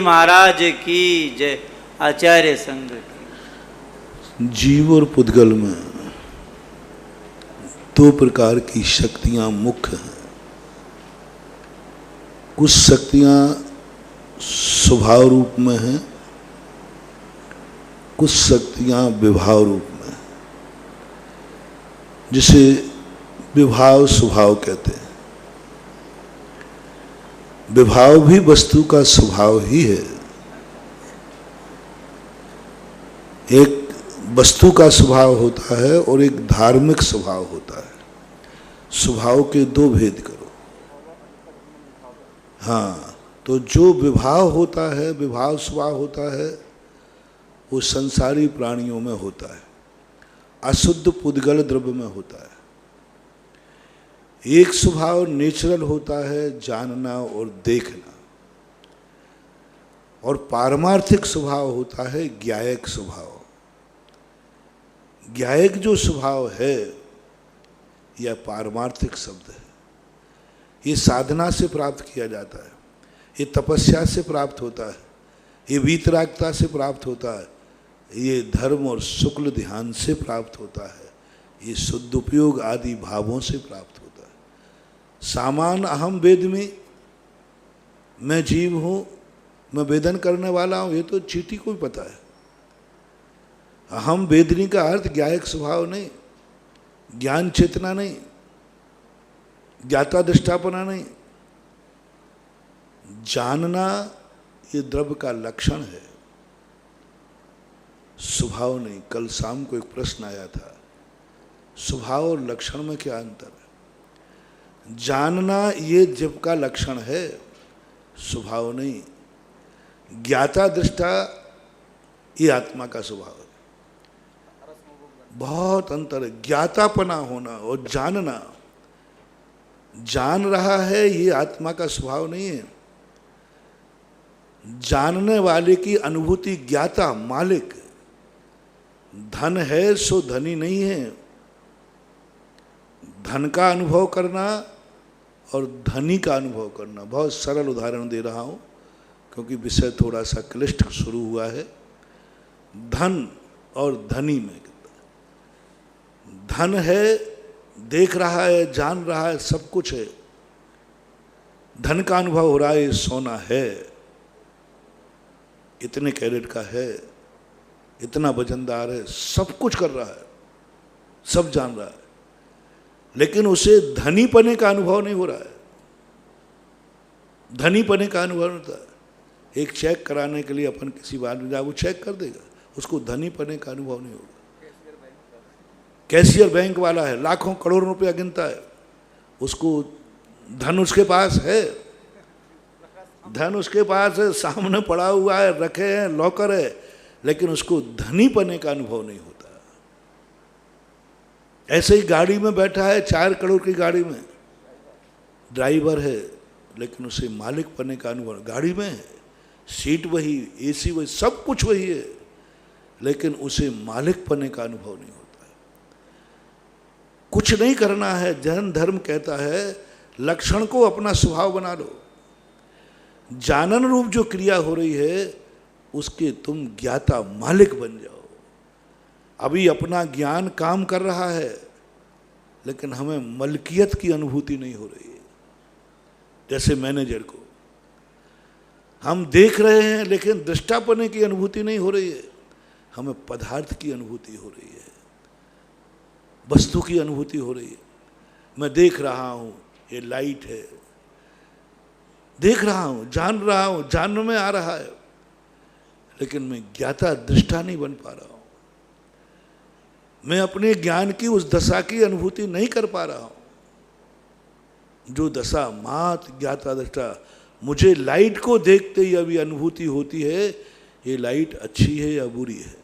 महाराज की जय। आचार्य संघ की। जीव और पुद्गल में दो प्रकार की शक्तियां मुख्य हैं। कुछ शक्तियां स्वभाव रूप में हैं, कुछ शक्तियां विभाव रूप में, जिसे विभाव स्वभाव कहते हैं। विभाव भी वस्तु का स्वभाव ही है। एक वस्तु का स्वभाव होता है और एक धार्मिक स्वभाव होता है। स्वभाव के दो भेद करो। हाँ, तो जो विभाव होता है, विभाव स्वभाव होता है, वो संसारी प्राणियों में होता है, अशुद्ध पुद्गल द्रव्य में होता है। एक स्वभाव नेचुरल होता है, जानना और देखना, और पारमार्थिक स्वभाव होता है ज्ञायक स्वभाव। ज्ञायक जो स्वभाव है यह पारमार्थिक शब्द है। ये साधना से प्राप्त किया जाता है, ये तपस्या से प्राप्त होता है, ये वीतरागता से प्राप्त होता है, ये धर्म और शुक्ल ध्यान से प्राप्त होता है, ये शुद्ध उपयोग आदि भावों से प्राप्त होता है। सामान अहम वेदमी, मैं जीव हूँ, मैं वेदन करने वाला हूँ, ये तो चींटी को भी पता है। अहम वेदनी का अर्थ ज्ञायक स्वभाव नहीं, ज्ञान चेतना नहीं, ज्ञाता दृष्टापना नहीं। जानना ये द्रव्य का लक्षण है, स्वभाव नहीं। कल शाम को एक प्रश्न आया था, स्वभाव और लक्षण में क्या अंतर है? जानना ये जीव का लक्षण है, स्वभाव नहीं। ज्ञाता दृष्टा ये आत्मा का स्वभाव है। बहुत अंतर है। ज्ञातापना होना और जानना, जान रहा है ये आत्मा का स्वभाव नहीं है। जानने वाले की अनुभूति ज्ञाता, मालिक। धन है सो धनी नहीं है। धन का अनुभव करना और धनी का अनुभव करना, बहुत सरल उदाहरण दे रहा हूँ क्योंकि विषय थोड़ा सा क्लिष्ट शुरू हुआ है। धन और धनी में, धन है, देख रहा है, जान रहा है, सब कुछ है, धन का अनुभव हो रहा है, ये सोना है, इतने कैरेट का है, इतना वजनदार है, सब कुछ कर रहा है, सब जान रहा है, लेकिन उसे धनी पने का अनुभव नहीं हो रहा है। धनी पने का अनुभव नहीं होता है। एक चेक कराने के लिए अपन किसी बात में जाए, वो चेक कर देगा, उसको धनी पने का अनुभव नहीं होगा। कैशियर बैंक वाला है, लाखों करोड़ों रुपया गिनता है, उसको धन उसके पास है, धन उसके पास है, सामने पड़ा हुआ है, रखे हैं, लॉकर है, लेकिन उसको धनी पने का अनुभव नहीं होता। ऐसे ही गाड़ी में बैठा है, 4 करोड़ की गाड़ी में, ड्राइवर है, लेकिन उसे मालिक पने का अनुभव, गाड़ी में है, सीट वही, एसी वही, सब कुछ वही है, लेकिन उसे मालिक पने का अनुभव नहीं होता। कुछ नहीं करना है। जैन धर्म कहता है लक्षण को अपना स्वभाव बना लो। जानन रूप जो क्रिया हो रही है उसके तुम ज्ञाता, मालिक बन जाओ। अभी अपना ज्ञान काम कर रहा है, लेकिन हमें मलकियत की अनुभूति नहीं हो रही है। जैसे मैनेजर को हम देख रहे हैं, लेकिन दृष्टापने की अनुभूति नहीं हो रही है, हमें पदार्थ की अनुभूति हो रही है, वस्तु की अनुभूति हो रही है। मैं देख रहा हूँ, ये लाइट है, देख रहा हूँ, जान रहा हूँ, जानने में आ रहा है, लेकिन मैं ज्ञाता दृष्टा नहीं बन पा रहा हूँ। मैं अपने ज्ञान की उस दशा की अनुभूति नहीं कर पा रहा हूँ जो दशा मात ज्ञाता दृष्टा। मुझे लाइट को देखते ही अभी अनुभूति होती है, ये लाइट अच्छी है या बुरी है।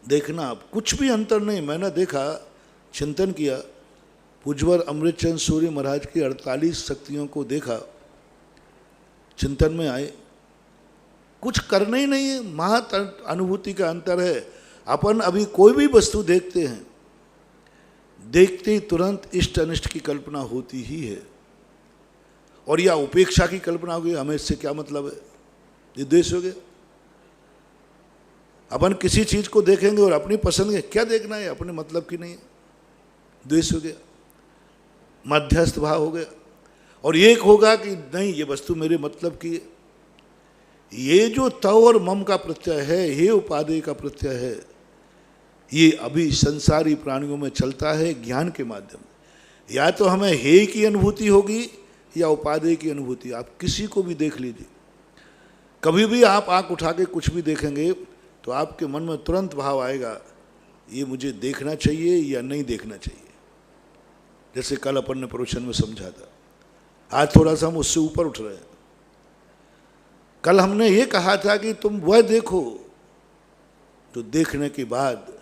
देखना, आप कुछ भी अंतर नहीं। मैंने देखा, चिंतन किया, पूज्यवर अमृतचंद सूर्य महाराज की 48 शक्तियों को देखा, चिंतन में आए, कुछ करना ही नहीं है, महत अनुभूति का अंतर है। अपन अभी कोई भी वस्तु देखते हैं, देखते ही तुरंत इष्ट अनिष्ट की कल्पना होती ही है। और या उपेक्षा की कल्पना होगी, हमें इससे क्या मतलब है, ये द्वेष हो गया। अपन किसी चीज को देखेंगे और अपनी पसंद के क्या देखना है, अपने मतलब की नहीं है, द्वेष हो गया, मध्यस्थ भाव हो गया। और एक होगा कि नहीं ये वस्तु मेरे मतलब की है। ये जो तव और मम का प्रत्यय है, ये उपादेय का प्रत्यय है, ये अभी संसारी प्राणियों में चलता है ज्ञान के माध्यम से। या तो हमें हे की अनुभूति होगी या उपादेय की अनुभूति। आप किसी को भी देख लीजिए, कभी भी आप आंख उठा के कुछ भी देखेंगे तो आपके मन में तुरंत भाव आएगा, ये मुझे देखना चाहिए या नहीं देखना चाहिए। जैसे कल अपन ने प्रवचन में समझा था, आज थोड़ा सा हम उससे ऊपर उठ रहे हैं। कल हमने ये कहा था कि तुम वह देखो तो देखने के बाद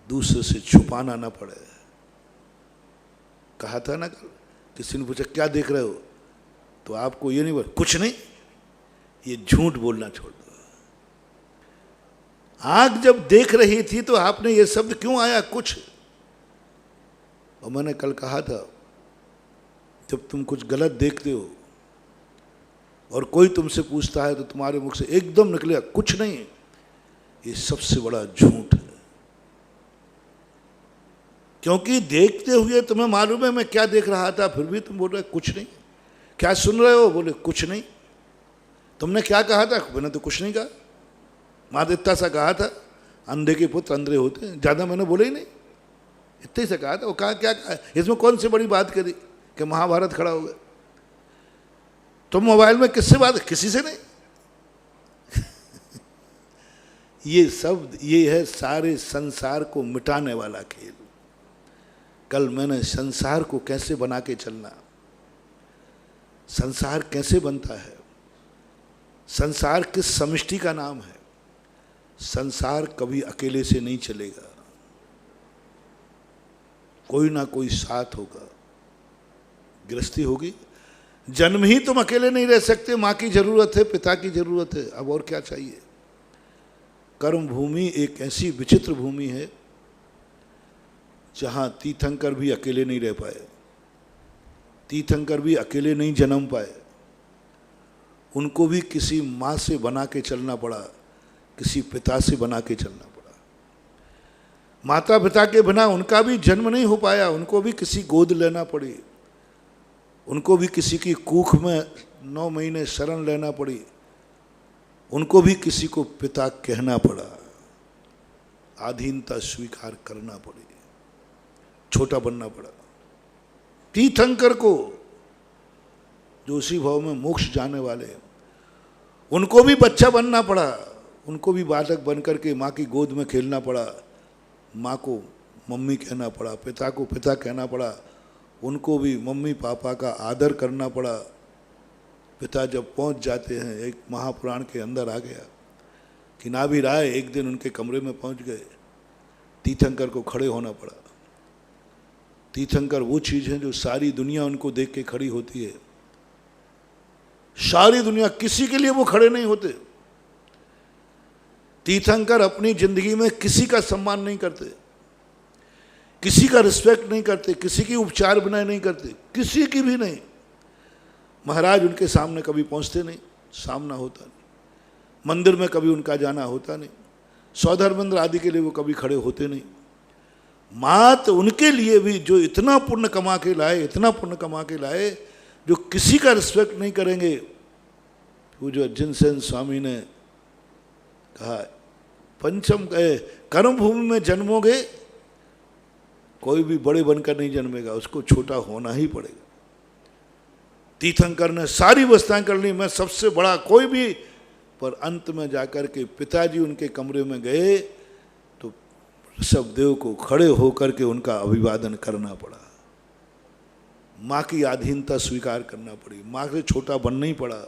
दूसरे से छुपाना ना पड़े। कहा था ना कल, किसी ने पूछा क्या देख रहे हो, तो आपको ये नहीं बोल, कुछ नहीं, ये झूठ बोलना छोड़ दो। आंख जब देख रही थी तो आपने ये शब्द क्यों आया कुछ। और मैंने कल कहा था, जब तुम कुछ गलत देखते हो और कोई तुमसे पूछता है तो तुम्हारे मुख से एकदम निकलेगा कुछ नहीं, ये सबसे बड़ा झूठ है। क्योंकि देखते हुए तुम्हें मालूम है मैं क्या देख रहा था, फिर भी तुम बोल रहे कुछ नहीं। क्या सुन रहे हो, बोले कुछ नहीं। तुमने क्या कहा था, मैंने तो कुछ नहीं कहा। महादेवता सा कहा था, अंधे के पुत्र अंधे होते हैं, ज्यादा मैंने बोले ही नहीं, इतने से कहा था। वो कहा क्या कहा, इसमें कौन सी बड़ी बात करी कि महाभारत खड़ा हो गया। तुम मोबाइल में किससे बात, किसी से नहीं। ये शब्द, ये है सारे संसार को मिटाने वाला खेल। कल मैंने संसार को कैसे बना के चलना, संसार कैसे बनता है, संसार किस समष्टि का नाम है। संसार कभी अकेले से नहीं चलेगा, कोई ना कोई साथ होगा, गृहस्थी होगी। जन्म ही तुम अकेले नहीं रह सकते, माँ की जरूरत है, पिता की जरूरत है, अब और क्या चाहिए। कर्म भूमि एक ऐसी विचित्र भूमि है जहाँ तीर्थंकर भी अकेले नहीं रह पाए, तीर्थंकर भी अकेले नहीं जन्म पाए। उनको भी किसी माँ से बना के चलना पड़ा, किसी पिता से बना के चलना पड़ा। माता पिता के बिना उनका भी जन्म नहीं हो पाया, उनको भी किसी गोद लेना पड़ी, उनको भी किसी की कूख में 9 महीने शरण लेना पड़ी, उनको भी किसी को पिता कहना पड़ा, आधीनता स्वीकार करना पड़ी, छोटा बनना पड़ा। तीर्थंकर को जो उसी भाव में मोक्ष जाने वाले हैं, उनको भी बच्चा बनना पड़ा, उनको भी बालक बनकर के माँ की गोद में खेलना पड़ा, माँ को मम्मी कहना पड़ा, पिता को पिता कहना पड़ा, उनको भी मम्मी पापा का आदर करना पड़ा। पिता जब पहुंच जाते हैं, एक महापुराण के अंदर आ गया कि नाभि राय एक दिन उनके कमरे में पहुंच गए, तीर्थंकर को खड़े होना पड़ा। तीर्थंकर वो चीज़ है जो सारी दुनिया उनको देख के खड़ी होती है, सारी दुनिया, किसी के लिए वो खड़े नहीं होते। तीर्थंकर अपनी जिंदगी में किसी का सम्मान नहीं करते, किसी का रिस्पेक्ट नहीं करते, किसी की उपचार विनय नहीं करते, किसी की भी नहीं। महाराज उनके सामने कभी पहुंचते नहीं, सामना होता नहीं, मंदिर में कभी उनका जाना होता नहीं, सौधर्मेंद्र आदि के लिए वो कभी खड़े होते नहीं। मात उनके लिए भी जो इतना पुण्य कमा के लाए, इतना पुण्य कमा के लाए, जो किसी का रिस्पेक्ट नहीं करेंगे। पूज्य जिनसेन स्वामी ने कहा, पंचम कर्म भूमि में जन्मोगे, कोई भी बड़े बनकर नहीं जन्मेगा, उसको छोटा होना ही पड़ेगा। तीर्थंकर ने सारी व्यवस्थाएं कर ली, मैं सबसे बड़ा कोई भी, पर अंत में जाकर के पिताजी उनके कमरे में गए तो ऋषभदेव को खड़े होकर के उनका अभिवादन करना पड़ा, माँ की अधीनता स्वीकार करना पड़ी, माँ से छोटा बनना ही पड़ा।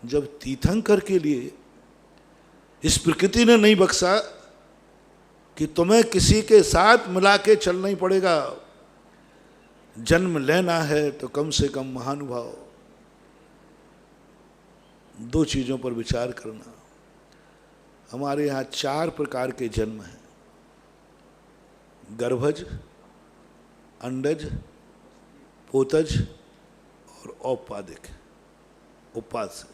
जब तीर्थंकर के लिए इस प्रकृति ने नहीं बख्शा कि तुम्हें किसी के साथ मिला के चलना ही पड़ेगा, जन्म लेना है तो कम से कम महानुभाव 2 चीज़ों पर विचार करना। हमारे यहाँ 4 प्रकार के जन्म हैं, गर्भज, अंडज, पोतज और औपाधिक, उपास्य।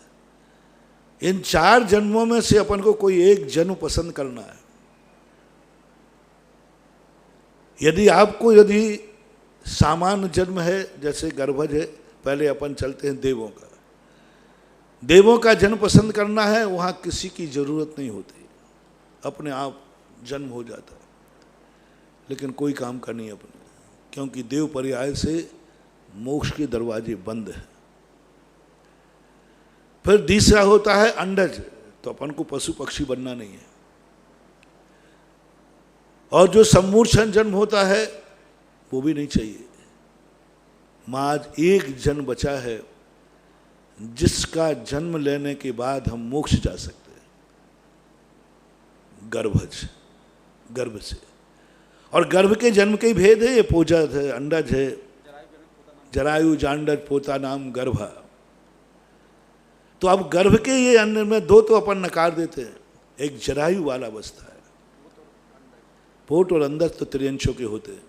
इन 4 जन्मों में से अपन को कोई एक जन्म पसंद करना है। यदि सामान्य जन्म है, जैसे गर्भज है, पहले अपन चलते हैं देवों का। देवों का जन्म पसंद करना है, वहाँ किसी की जरूरत नहीं होती, अपने आप जन्म हो जाता है। लेकिन कोई काम का नहीं अपने, क्योंकि देव पर्याय से मोक्ष के दरवाजे बंद हैं। फिर तीसरा होता है अंडज, तो अपन को पशु पक्षी बनना नहीं है। और जो सम्मूर्छन जन्म होता है वो भी नहीं चाहिए। आज एक जन्म बचा है जिसका जन्म लेने के बाद हम मोक्ष जा सकते हैं, गर्भज, गर्भ से। और गर्भ के जन्म के ही भेद है, ये पोजद है, अंडज है, जरायु जांडज पोता नाम गर्भा। तो अब गर्भ के ये अन्न में 2 तो अपन नकार देते हैं, एक जरायु वाला बचता है, पोट और अंदर तो त्रियंशों के होते हैं।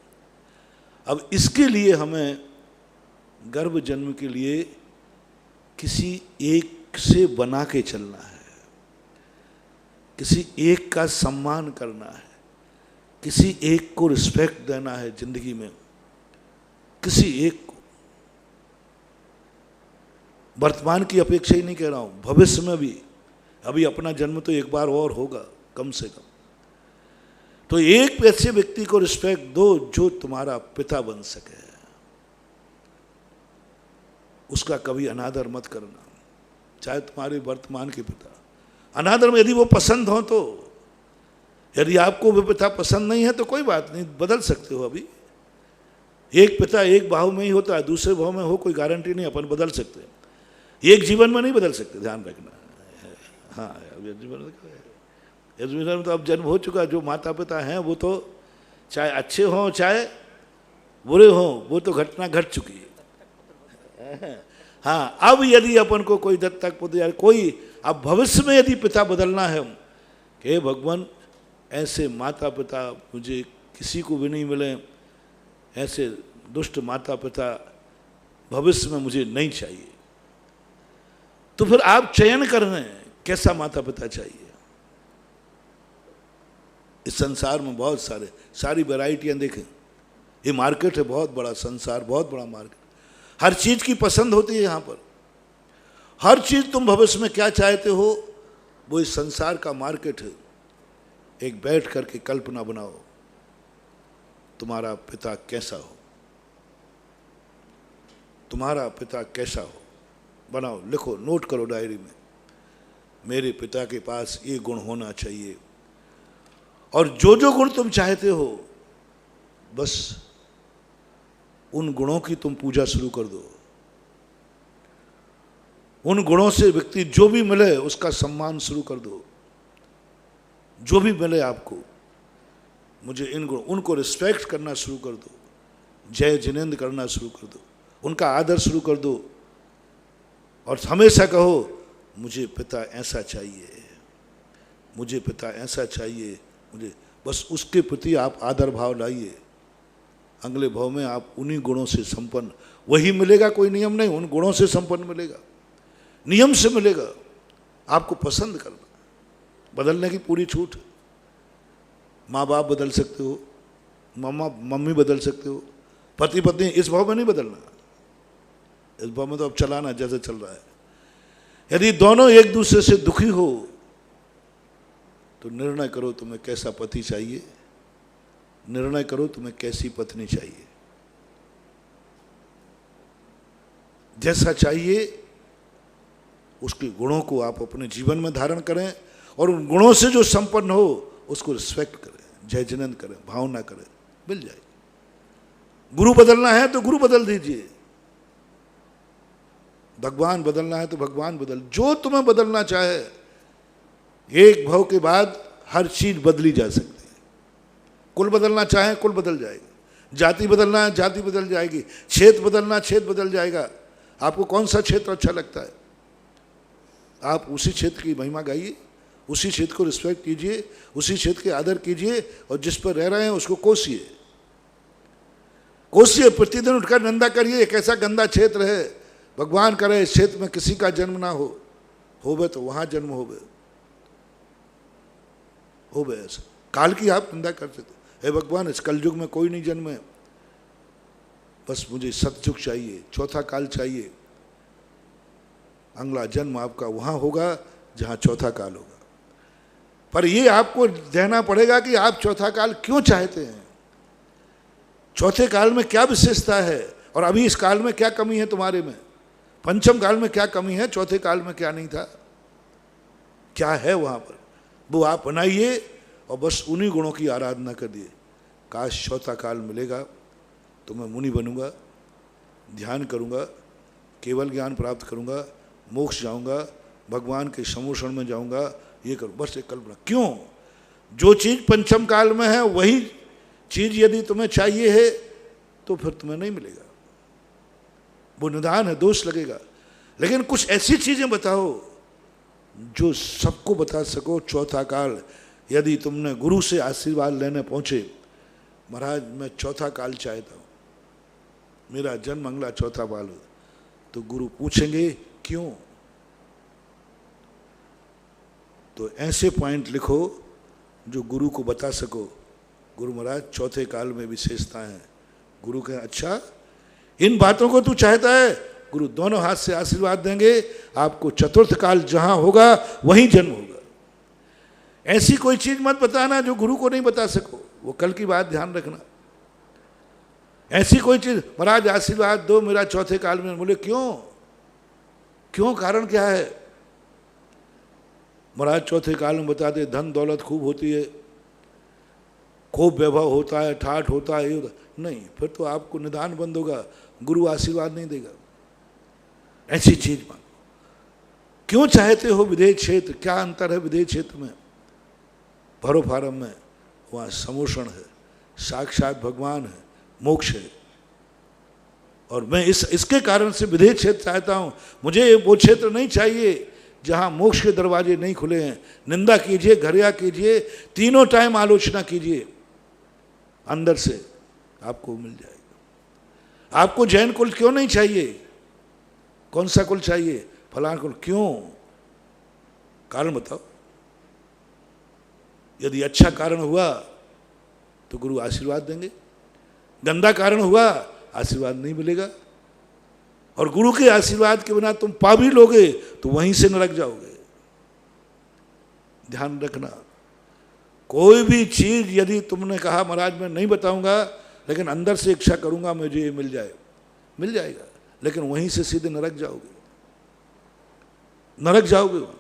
अब इसके लिए हमें गर्भ जन्म के लिए किसी एक से बना के चलना है, किसी एक का सम्मान करना है, किसी एक को रिस्पेक्ट देना है जिंदगी में, किसी एक को। वर्तमान की अपेक्षा ही नहीं कह रहा हूं, भविष्य में भी। अभी अपना जन्म तो एक बार और होगा कम से कम, तो एक ऐसे व्यक्ति को रिस्पेक्ट दो जो तुम्हारा पिता बन सके। उसका कभी अनादर मत करना, चाहे तुम्हारे वर्तमान के पिता। अनादर में यदि वो पसंद हो तो, यदि आपको वो पिता पसंद नहीं है तो कोई बात नहीं, बदल सकते हो। अभी एक पिता एक भाव में ही होता है, दूसरे भाव में हो कोई गारंटी नहीं, अपन बदल सकते हैं। एक जीवन में नहीं बदल सकते, ध्यान रखना। हाँ, जीवन में तो अब जन्म हो चुका, जो माता पिता हैं वो तो चाहे अच्छे हों चाहे बुरे हों, वो तो घटना घट चुकी है। हाँ, अब यदि अपन को कोई दत्तक पुत्र या कोई, अब भविष्य में यदि पिता बदलना है कि भगवान ऐसे माता पिता मुझे किसी को भी नहीं मिले, ऐसे दुष्ट माता पिता भविष्य में मुझे नहीं चाहिए, तो फिर आप चयन कर रहे हैं कैसा माता पिता चाहिए। इस संसार में बहुत सारी वैरायटियां देखें, ये मार्केट है, बहुत बड़ा संसार, बहुत बड़ा मार्केट। हर चीज की पसंद होती है यहाँ पर, हर चीज तुम भविष्य में क्या चाहते हो वो इस संसार का मार्केट है। एक बैठ करके कल्पना बनाओ तुम्हारा पिता कैसा हो, तुम्हारा पिता कैसा हो, बनाओ, लिखो, नोट करो डायरी में, मेरे पिता के पास ये गुण होना चाहिए। और जो जो गुण तुम चाहते हो बस उन गुणों की तुम पूजा शुरू कर दो। उन गुणों से व्यक्ति जो भी मिले उसका सम्मान शुरू कर दो। जो भी मिले आपको, मुझे इन गुण, उनको रिस्पेक्ट करना शुरू कर दो, जय जिनेंद्र करना शुरू कर दो, उनका आदर शुरू कर दो। और हमेशा कहो मुझे पिता ऐसा चाहिए, मुझे पिता ऐसा चाहिए, मुझे, बस उसके प्रति आप आदर भाव लाइए। अगले भाव में आप उन्हीं गुणों से संपन्न, वही मिलेगा, कोई नियम नहीं, उन गुणों से संपन्न मिलेगा, नियम से मिलेगा। आपको पसंद करना, बदलने की पूरी छूट। माँ बाप बदल सकते हो, मम्मी बदल सकते हो, पति पत्नी, इस भाव में नहीं बदलना। इस भाव में तो अब चलाना जैसे चल रहा है। यदि दोनों एक दूसरे से दुखी हो तो निर्णय करो तुम्हें कैसा पति चाहिए, निर्णय करो तुम्हें कैसी पत्नी चाहिए। जैसा चाहिए उसके गुणों को आप अपने जीवन में धारण करें, और उन गुणों से जो संपन्न हो उसको रिस्पेक्ट करें, जय जिनेंद्र करें, भावना करें, मिल जाएगी। गुरु बदलना है तो गुरु बदल दीजिए, भगवान बदलना है तो भगवान बदल, जो तुम्हें बदलना चाहे। एक भाव के बाद हर चीज बदली जा सकती है। कुल बदलना चाहे कुल बदल जाएगा, जाति बदलना है जाति बदल जाएगी, क्षेत्र बदलना क्षेत्र बदल जाएगा। आपको कौन सा क्षेत्र अच्छा लगता है, आप उसी क्षेत्र की महिमा गाइए, उसी क्षेत्र को रिस्पेक्ट कीजिए, उसी क्षेत्र के आदर कीजिए, और जिस पर रह रहे हैं उसको कोसिए, कोसिए, प्रतिदिन उठकर निंदा करिए कैसा गंदा क्षेत्र है, भगवान करे इस क्षेत्र में किसी का जन्म ना होवे तो वहां जन्म होवे ऐसा। काल की आप निंदा करते थे, हे भगवान इस कलयुग में कोई नहीं जन्म है, बस मुझे सतयुग चाहिए, चौथा काल चाहिए। अगला जन्म आपका वहां होगा जहां चौथा काल होगा। पर ये आपको कहना पड़ेगा कि आप चौथा काल क्यों चाहते हैं, चौथे काल में क्या विशेषता है, और अभी इस काल में क्या कमी है तुम्हारे में, पंचम काल में क्या कमी है, चौथे काल में क्या नहीं था, क्या है वहां पर, वो आप बनाइए और बस उन्हीं गुणों की आराधना करिए। काश चौथा काल मिलेगा तो मैं मुनि बनूंगा, ध्यान करूंगा, केवल ज्ञान प्राप्त करूंगा, मोक्ष जाऊंगा, भगवान के समोषण में जाऊंगा, ये करूँ, बस एक कल्पना। क्यों? जो चीज पंचम काल में है वही चीज यदि तुम्हें चाहिए है तो फिर तुम्हें नहीं मिलेगा, वो निदान है, दोष लगेगा। लेकिन कुछ ऐसी चीजें बताओ जो सबको बता सको। चौथा काल यदि तुमने गुरु से आशीर्वाद लेने पहुंचे, महाराज मैं चौथा काल चाहता हूं, मेरा जन्म अगला चौथा काल हो, तो गुरु पूछेंगे क्यों? तो ऐसे पॉइंट लिखो जो गुरु को बता सको, गुरु महाराज चौथे काल में विशेषता है। गुरु कहे अच्छा इन बातों को तू चाहता है, गुरु दोनों हाथ से आशीर्वाद देंगे, आपको चतुर्थ काल जहां होगा वहीं जन्म होगा। ऐसी कोई चीज मत बताना जो गुरु को नहीं बता सको, वो कल की बात ध्यान रखना। ऐसी कोई चीज, महाराज आशीर्वाद दो मेरा चौथे काल में, बोले क्यों, कारण क्या है? महाराज चौथे काल में बताते धन दौलत खूब होती है, खूब वैभव होता है, ठाठ होता है, नहीं, फिर तो आपको निदान बंद होगा, गुरु आशीर्वाद नहीं देगा। ऐसी चीज मांगो। क्यों चाहते हो विदेह क्षेत्र, क्या अंतर है विदेह क्षेत्र में, भरो फारम में, वहाँ समोषण है, साक्षात भगवान है, मोक्ष है, और मैं इसके कारण से विदेह क्षेत्र चाहता हूँ। मुझे वो क्षेत्र नहीं चाहिए जहाँ मोक्ष के दरवाजे नहीं खुले हैं। निंदा कीजिए, घरिया कीजिए, तीनों टाइम आलोचना कीजिए, अंदर से आपको मिल जाएगा। आपको जैन कुल क्यों नहीं चाहिए, कौन सा कुल चाहिए, फलाना कुल, क्यों? कारण बताओ। यदि अच्छा कारण हुआ तो गुरु आशीर्वाद देंगे, गंदा कारण हुआ आशीर्वाद नहीं मिलेगा, और गुरु के आशीर्वाद के बिना तुम पा भी लोगे तो वहीं से नरक जाओगे। ध्यान रखना, कोई भी चीज यदि तुमने कहा महाराज मैं नहीं बताऊंगा, लेकिन अंदर से इच्छा करूंगा मुझे ये मिल जाएगा, लेकिन वहीं से सीधे नरक जाओगे, वहां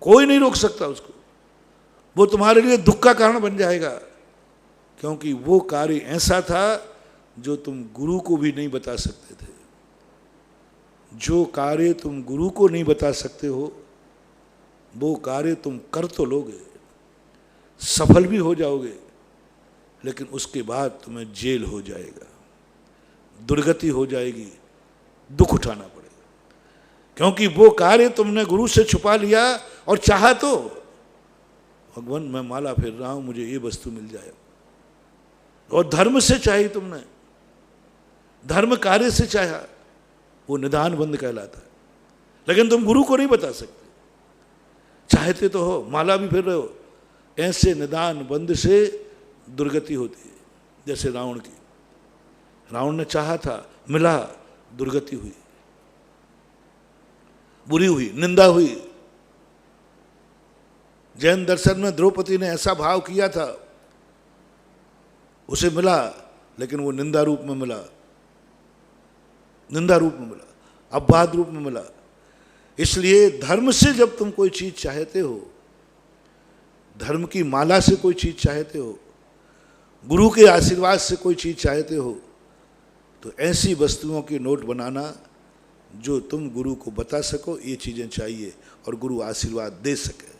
कोई नहीं रोक सकता उसको। वो तुम्हारे लिए दुख का कारण बन जाएगा, क्योंकि वो कार्य ऐसा था जो तुम गुरु को भी नहीं बता सकते थे। जो कार्य तुम गुरु को नहीं बता सकते हो, वो कार्य तुम कर तो लोगे, सफल भी हो जाओगे, लेकिन उसके बाद तुम्हें जेल हो जाएगा, दुर्गति हो जाएगी, दुख उठाना पड़ेगा। क्योंकि वो कार्य तुमने गुरु से छुपा लिया, और चाहा तो भगवान मैं माला फेर रहा हूं, मुझे ये वस्तु मिल जाए, और धर्म से चाहिए, तुमने धर्म कार्य से चाहा, वो निदान बंद कहलाता है। लेकिन तुम गुरु को नहीं बता सकते, चाहते तो हो, माला भी फेर रहे हो, ऐसे निदान बंद से दुर्गति होती है। जैसे रावण की, रावण ने चाहा था, मिला, दुर्गति हुई, बुरी हुई, निंदा हुई। जैन दर्शन में द्रौपदी ने ऐसा भाव किया था, उसे मिला, लेकिन वो निंदा रूप में मिला, अपवाद रूप में मिला। इसलिए धर्म से जब तुम कोई चीज चाहते हो, धर्म की माला से कोई चीज चाहते हो, गुरु के आशीर्वाद से कोई चीज चाहते हो, तो ऐसी वस्तुओं के नोट बनाना जो तुम गुरु को बता सको ये चीजें चाहिए, और गुरु आशीर्वाद दे सके।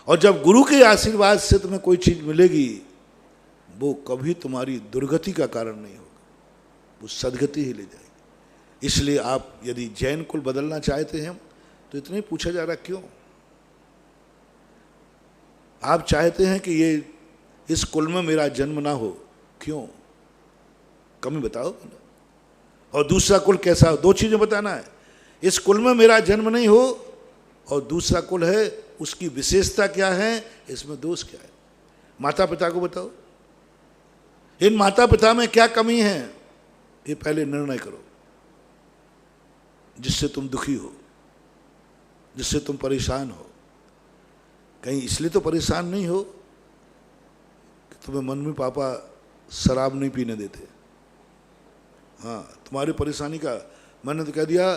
और जब गुरु के आशीर्वाद से तुम्हें कोई चीज मिलेगी, वो कभी तुम्हारी दुर्गति का कारण नहीं होगा, वो सदगति ही ले जाएगी। इसलिए आप यदि जैन कुल बदलना चाहते हैं तो इतना ही पूछा जा रहा क्यों? आप चाहते हैं कि ये इस कुल में मेरा जन्म ना हो, क्यों? कमी बताओ। और दूसरा कुल कैसा हो, दो चीजें बताना है। इस कुल में मेरा जन्म नहीं हो, और दूसरा कुल है उसकी विशेषता क्या है, इसमें दोष क्या है। माता पिता को बताओ, इन माता पिता में क्या कमी है, ये पहले निर्णय करो, जिससे तुम दुखी हो, जिससे तुम परेशान हो। कहीं इसलिए तो परेशान नहीं हो कि तुम्हें मम्मी पापा शराब नहीं पीने देते। हाँ, तुम्हारी परेशानी का मैंने तो कह दिया,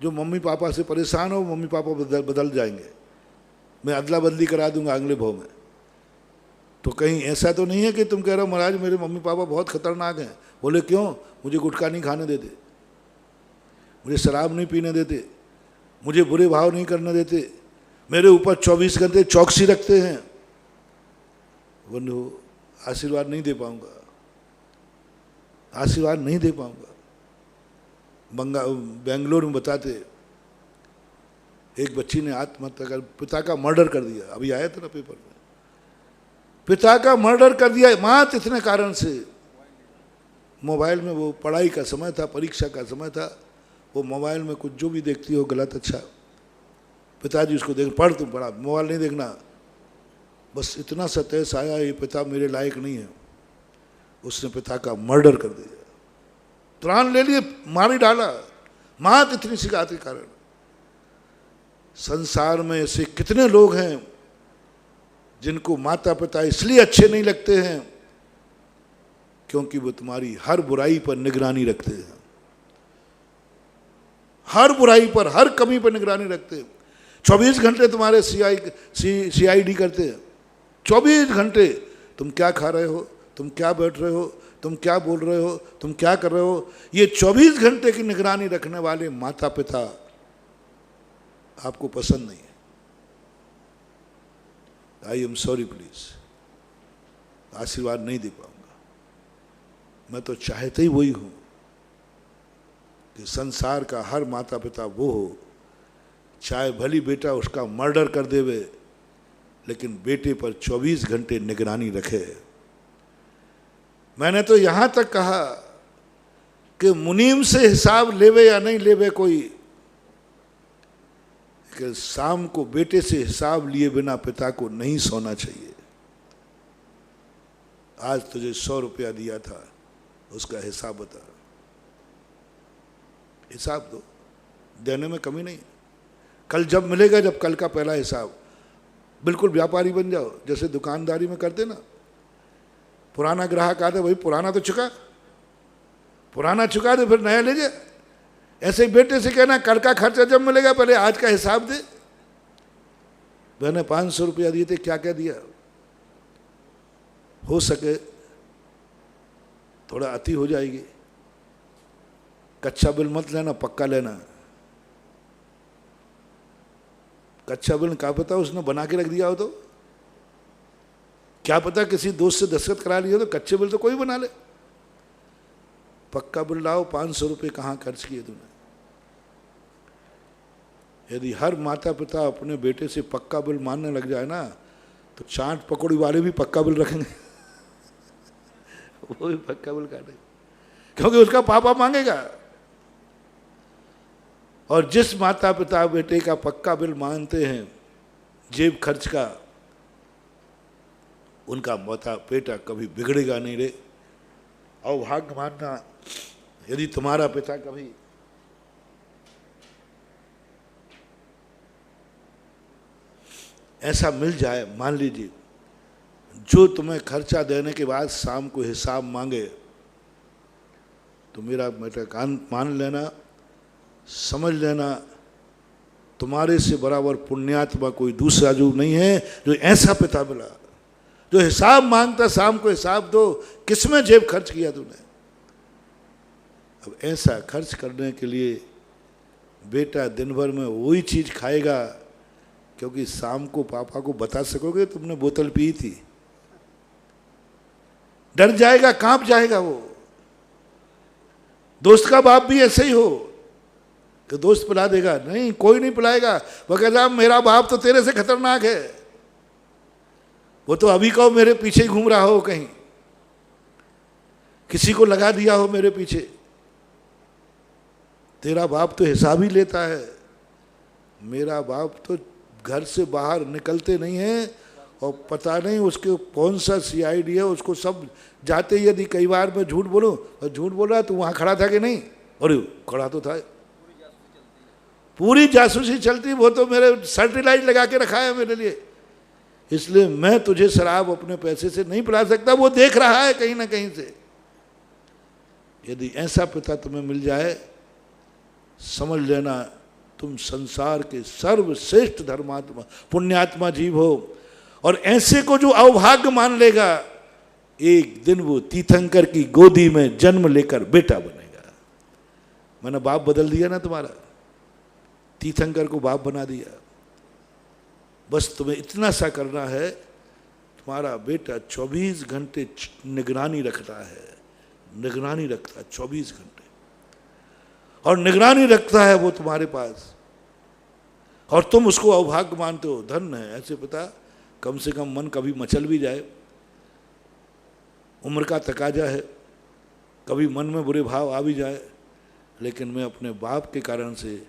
जो मम्मी पापा से परेशान हो मम्मी पापा बदल जाएंगे, मैं अदला बदली करा दूंगा अगले भाव में। तो कहीं ऐसा तो नहीं है कि तुम कह रहे हो महाराज मेरे मम्मी पापा बहुत खतरनाक हैं। बोले क्यों? मुझे गुटखा नहीं खाने देते, मुझे शराब नहीं पीने देते, मुझे बुरे भाव नहीं करने देते, मेरे ऊपर 24 घंटे चौकसी रखते हैं। बंधु, आशीर्वाद नहीं दे पाऊंगा, आशीर्वाद नहीं दे पाऊंगा। बेंगलोर में बताते, एक बच्ची ने आत्महत्या कर, पिता का मर्डर कर दिया, अभी आया था ना पेपर में, पिता का मर्डर कर दिया मात्र इतने कारण से। मोबाइल में, वो पढ़ाई का समय था, परीक्षा का समय था, वो मोबाइल में कुछ जो भी देखती हो गलत अच्छा, पिताजी उसको देख, पढ़ तुम पढ़ा, मोबाइल नहीं देखना। बस इतना सा तैस आया, ये पिता मेरे लायक नहीं है, उसने पिता का मर्डर कर दिया, प्राण ले लिए, मार ही डाला, मात्र इतनी शिकायत के कारण। संसार में ऐसे कितने लोग हैं जिनको माता पिता इसलिए अच्छे नहीं लगते हैं क्योंकि वो तुम्हारी हर बुराई पर निगरानी रखते हैं, हर बुराई पर, हर कमी पर निगरानी रखते हैं। 24 घंटे तुम्हारे CID करते हैं, 24 घंटे तुम क्या खा रहे हो, तुम क्या बैठ रहे हो, तुम क्या बोल रहे हो, तुम क्या कर रहे हो। ये 24 घंटे की निगरानी रखने वाले माता पिता आपको पसंद नहीं है। आई एम सॉरी, प्लीज, आशीर्वाद नहीं दे पाऊंगा। मैं तो चाहते ही वही हूं कि संसार का हर माता पिता वो हो, चाहे भली बेटा उसका मर्डर कर देवे, लेकिन बेटे पर 24 घंटे निगरानी रखे। मैंने तो यहां तक कहा कि मुनीम से हिसाब लेवे या नहीं लेवे कोई, कि शाम को बेटे से हिसाब लिए बिना पिता को नहीं सोना चाहिए। आज तुझे 100 रुपया दिया था, उसका हिसाब बता, हिसाब दो, देने में कमी नहीं। कल जब मिलेगा, जब कल का पहला हिसाब, बिल्कुल व्यापारी बन जाओ, जैसे दुकानदारी में करते ना। पुराना ग्राहक आते, भाई पुराना तो चुका, पुराना चुका दे, फिर नया ले जा। ऐसे ही बेटे से कहना, कल का खर्चा जब मिलेगा पहले आज का हिसाब दे। मैंने 500 रुपया दिए थे, क्या क्या दिया। हो सके थोड़ा अति हो जाएगी, कच्चा बिल मत लेना, पक्का लेना। कच्चा बिल क्या पता उसने बना के रख दिया हो, तो क्या पता किसी दोस्त से दस्तखत करा लिया हो, तो कच्चे बिल तो कोई बना ले। पक्का बिल लाओ, 500 रुपये कहाँ खर्च किए तूने। यदि हर माता पिता अपने बेटे से पक्का बिल मानने लग जाए ना, तो चाट पकौड़ी वाले भी पक्का बिल रखेंगे वो भी पक्का बिल काटेंगे, क्योंकि उसका पापा मांगेगा। और जिस माता पिता बेटे का पक्का बिल मानते हैं जेब खर्च का, उनका माता बेटा कभी बिगड़ेगा नहीं रे। और भाग्य मानना, यदि तुम्हारा पिता कभी ऐसा मिल जाए, मान लीजिए, जो तुम्हें खर्चा देने के बाद शाम को हिसाब मांगे, तो मेरा बेटा कान मान लेना, समझ लेना, तुम्हारे से बराबर पुण्यात्मा कोई दूसरा जो नहीं है जो ऐसा पिता मिला, जो हिसाब मांगता, शाम को हिसाब दो, किसमें जेब खर्च किया तूने। अब ऐसा खर्च करने के लिए बेटा दिन भर में वही चीज खाएगा, क्योंकि शाम को पापा को बता सकोगे तुमने बोतल पी थी। डर जाएगा, कांप जाएगा वो। दोस्त का बाप भी ऐसे ही हो कि दोस्त पिला देगा, नहीं कोई नहीं पिलाएगा। वो कहता मेरा बाप तो तेरे से खतरनाक है, वो तो अभी कहो मेरे पीछे घूम रहा हो, कहीं किसी को लगा दिया हो मेरे पीछे। तेरा बाप तो हिसाब ही लेता है, मेरा बाप तो घर से बाहर निकलते नहीं है, और पता नहीं उसके कौन सा CID है, उसको सब जाते ही यदि कई बार मैं झूठ बोलूं, और झूठ बोल रहा तो वहाँ खड़ा था कि नहीं, अरे खड़ा तो था, पूरी जासूसी चलती, वो तो मेरे सर्टिलाइट लगा के रखा है मेरे लिए, इसलिए मैं तुझे शराब अपने पैसे से नहीं पिला सकता, वो देख रहा है कहीं ना कहीं से। यदि ऐसा पिता तुम्हें मिल जाए, समझ लेना तुम संसार के सर्वश्रेष्ठ धर्मात्मा पुण्यात्मा जीव हो। और ऐसे को जो अवभाग्य मान लेगा, एक दिन वो तीर्थंकर की गोदी में जन्म लेकर बेटा बनेगा। मैंने बाप बदल दिया ना तुम्हारा, तीर्थंकर को बाप बना दिया। बस तुम्हें इतना सा करना है, तुम्हारा बेटा 24 घंटे निगरानी रखता है, निगरानी रखता है 24 घंटे, और निगरानी रखता है वो तुम्हारे पास, और तुम उसको अवभाग्य मानते हो। धन है ऐसे पिता, कम से कम मन कभी मचल भी जाए, उम्र का तकाजा है, कभी मन में बुरे भाव आ भी जाए, लेकिन मैं अपने बाप के कारण से,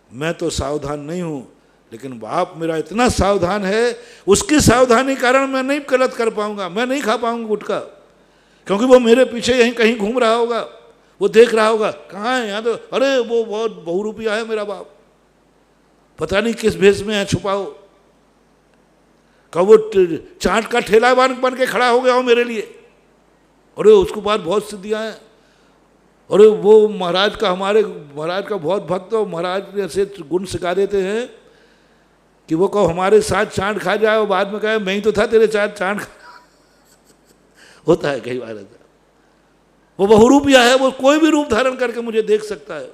मैं तो सावधान नहीं हूँ, लेकिन बाप मेरा इतना सावधान है, उसकी सावधानी कारण मैं नहीं गलत कर पाऊंगा, मैं नहीं खा पाऊंगा गुटखा, क्योंकि वो मेरे पीछे यहीं कहीं घूम रहा होगा, वो देख रहा होगा कहाँ है, यहाँ तो अरे वो बहुत बहुरूपिया है मेरा बाप, पता नहीं किस भेष में है, छुपाओ, कब वो चाट का ठेला बन के खड़ा हो गया हो मेरे लिए, अरे उसके बाद बहुत सिद्धियाँ हैं, अरे वो महाराज का, हमारे महाराज का बहुत भक्त हो, महाराज ऐसे गुण सिखा देते हैं कि वो कहो हमारे साथ चाट खा जाए, और बाद में कहे मैं ही तो था तेरे साथ चाट होता है कई बार ऐसा। वो बहुरूपिया है, वो कोई भी रूप धारण करके मुझे देख सकता है।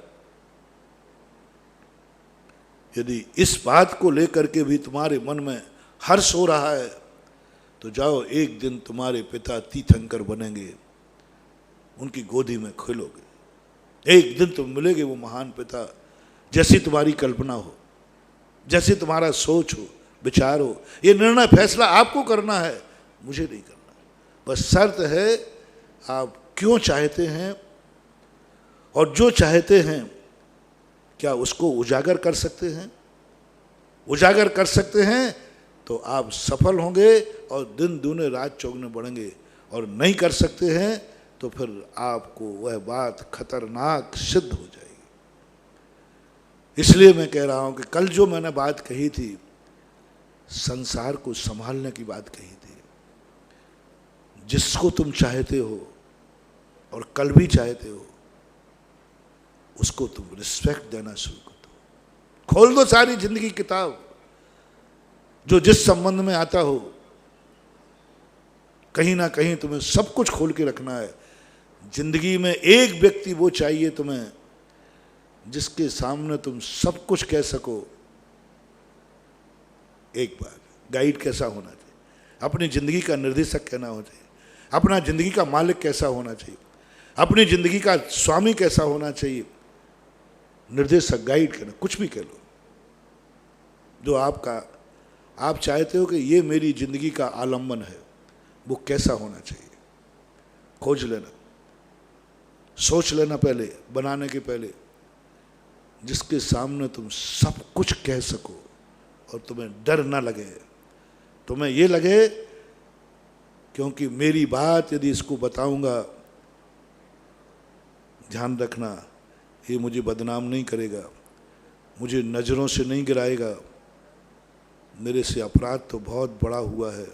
यदि इस बात को लेकर के भी तुम्हारे मन में हर्ष हो रहा है, तो जाओ, एक दिन तुम्हारे पिता तीर्थंकर बनेंगे, उनकी गोदी में खेलोगे, एक दिन तुम मिलेगे वो महान पिता, जैसी तुम्हारी कल्पना हो, जैसे तुम्हारा सोच हो, विचार हो। ये निर्णय फैसला आपको करना है, मुझे नहीं करना। बस शर्त है आप क्यों चाहते हैं, और जो चाहते हैं क्या उसको उजागर कर सकते हैं। उजागर कर सकते हैं तो आप सफल होंगे और दिन दूने रात चौगुने बढ़ेंगे, और नहीं कर सकते हैं तो फिर आपको वह बात खतरनाक सिद्ध हो जाएगी। इसलिए मैं कह रहा हूं कि कल जो मैंने बात कही थी, संसार को संभालने की बात कही थी, जिसको तुम चाहते हो और कल भी चाहते हो, उसको तुम रिस्पेक्ट देना शुरू कर दो। खोल दो सारी जिंदगी किताब, जो जिस संबंध में आता हो, कहीं ना कहीं तुम्हें सब कुछ खोल के रखना है। जिंदगी में एक व्यक्ति वो चाहिए तुम्हें, जिसके सामने तुम सब कुछ कह सको। एक बार गाइड कैसा होना चाहिए, अपनी जिंदगी का निर्देशक कहना हो चाहिए, अपना जिंदगी का मालिक कैसा होना चाहिए, अपनी जिंदगी का स्वामी कैसा होना चाहिए, निर्देशक, गाइड कहना, कुछ भी कह लो, जो आपका, आप चाहते हो कि ये मेरी जिंदगी का आलम्बन है, वो कैसा होना चाहिए। खोज लेना, सोच लेना पहले, बनाने के पहले, जिसके सामने तुम सब कुछ कह सको और तुम्हें डर ना लगे, तुम्हें ये लगे क्योंकि मेरी बात यदि इसको बताऊंगा, ध्यान रखना, ये मुझे बदनाम नहीं करेगा, मुझे नज़रों से नहीं गिराएगा, मेरे से अपराध तो बहुत बड़ा हुआ है,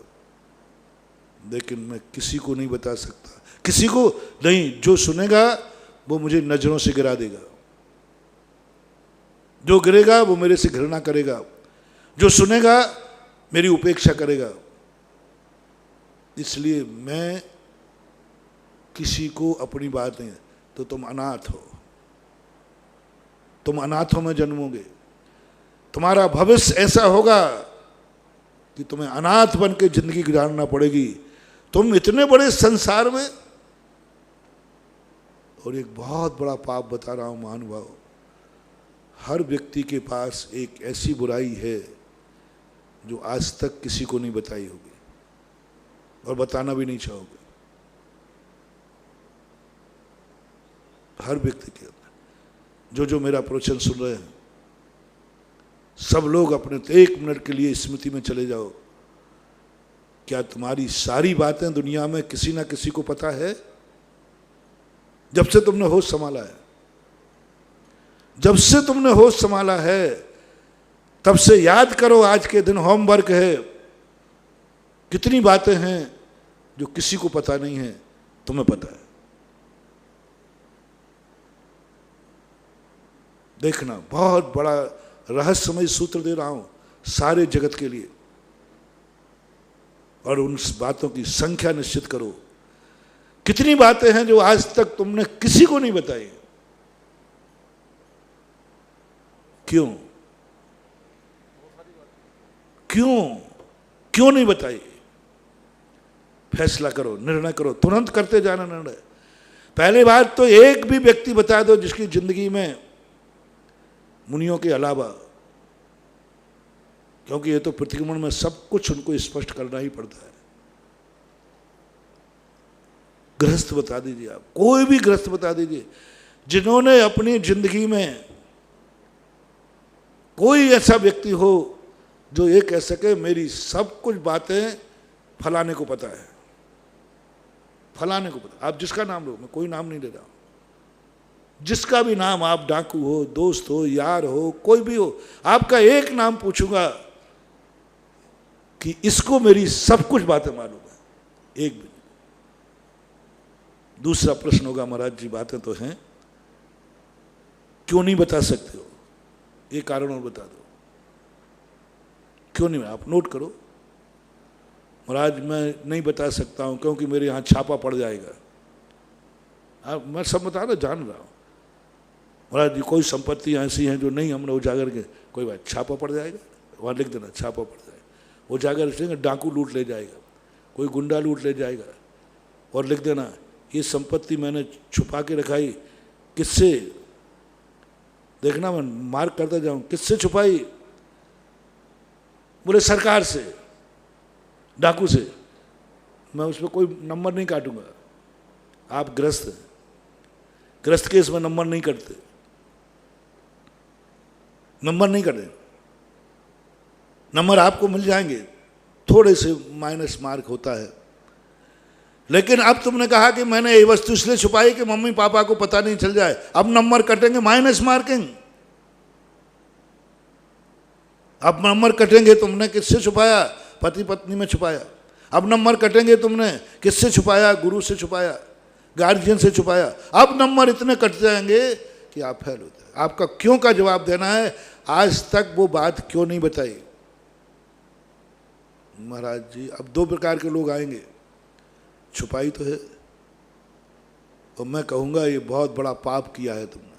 लेकिन मैं किसी को नहीं बता सकता, किसी को नहीं, जो सुनेगा वो मुझे नज़रों से गिरा देगा, जो गिरेगा वो मेरे से घृणा करेगा, जो सुनेगा मेरी उपेक्षा करेगा। इसलिए मैं किसी को अपनी बात नहीं, तो तुम अनाथ हो, तुम अनाथों में जन्मोगे, तुम्हारा भविष्य ऐसा होगा कि तुम्हें अनाथ बन के जिंदगी गुजारना पड़ेगी। तुम इतने बड़े संसार में, और एक बहुत बड़ा पाप बता रहा हूं महानुभाव, हर व्यक्ति के पास एक ऐसी बुराई है जो आज तक किसी को नहीं बताई होगी और बताना भी नहीं चाहोगे। हर व्यक्ति के अंदर जो मेरा प्रवचन सुन रहे हैं, सब लोग अपने 1 मिनट के लिए स्मृति में चले जाओ। क्या तुम्हारी सारी बातें दुनिया में किसी ना किसी को पता है? जब से तुमने होश संभाला है, जब से तुमने होश संभाला है, तब से याद करो, आज के दिन होमवर्क है, कितनी बातें हैं जो किसी को पता नहीं है, तुम्हें पता है। देखना, बहुत बड़ा रहस्यमय सूत्र दे रहा हूं सारे जगत के लिए, और उन बातों की संख्या निश्चित करो। कितनी बातें हैं जो आज तक तुमने किसी को नहीं बताई? क्यों क्यों क्यों नहीं बताई? फैसला करो, निर्णय करो, तुरंत करते जाना निर्णय। पहली बात तो एक भी व्यक्ति बता दो जिसकी जिंदगी में मुनियों के अलावा, क्योंकि ये तो प्रतिक्रमण में सब कुछ उनको स्पष्ट करना ही पड़ता है। गृहस्थ बता दीजिए, आप कोई भी गृहस्थ बता दीजिए जिन्होंने अपनी जिंदगी में कोई ऐसा व्यक्ति हो जो ये कह सके मेरी सब कुछ बातें फलाने को पता है, फलाने को पता। आप जिसका नाम लो, मैं कोई नाम नहीं ले रहा हूं, जिसका भी नाम, आप डाकू हो, दोस्त हो, यार हो, कोई भी हो, आपका एक नाम पूछूंगा कि इसको मेरी सब कुछ बातें मालूम है, एक भी। दूसरा प्रश्न होगा, महाराज जी बातें तो हैं, क्यों नहीं बता सकते हो? ये कारण और बता दो, क्यों नहीं? आप नोट करो, महाराज मैं नहीं बता सकता हूं क्योंकि मेरे यहां छापा पड़ जाएगा। मैं सब बता रहा, जान रहा हूं। महाराज जी कोई संपत्ति ऐसी हैं जो नहीं हमने उजागर के, कोई बात, छापा पड़ जाएगा, वहां लिख देना छापा पड़ जाएगा। उजागर इसलिए डाकू लूट ले जाएगा, कोई गुंडा लूट ले जाएगा, और लिख देना ये संपत्ति मैंने छुपा के रखाई, किससे? देखना, मैं मार्क करता जाऊं, किससे छुपाई? बोले सरकार से, डाकू से। मैं उसमें कोई नंबर नहीं काटूंगा। आप ग्रस्त हैं, ग्रस्त केस में नंबर नहीं कटते, नंबर नहीं कटे। नंबर आपको मिल जाएंगे, थोड़े से माइनस मार्क होता है, लेकिन अब तुमने कहा कि मैंने ये वस्तु इसलिए छुपाई कि मम्मी पापा को पता नहीं चल जाए, अब नंबर कटेंगे, माइनस मार्किंग। अब नंबर कटेंगे, तुमने किससे छुपाया? पति पत्नी में छुपाया। अब नंबर कटेंगे, तुमने किससे छुपाया? गुरु से छुपाया, गार्जियन से छुपाया। अब नंबर इतने कट जाएंगे कि आप फेल होते हैं। आपका क्यों का जवाब देना है, आज तक वो बात क्यों नहीं बताई? महाराज जी अब 2 प्रकार के लोग आएंगे, छुपाई तो है, और मैं कहूंगा ये बहुत बड़ा पाप किया है तुमने।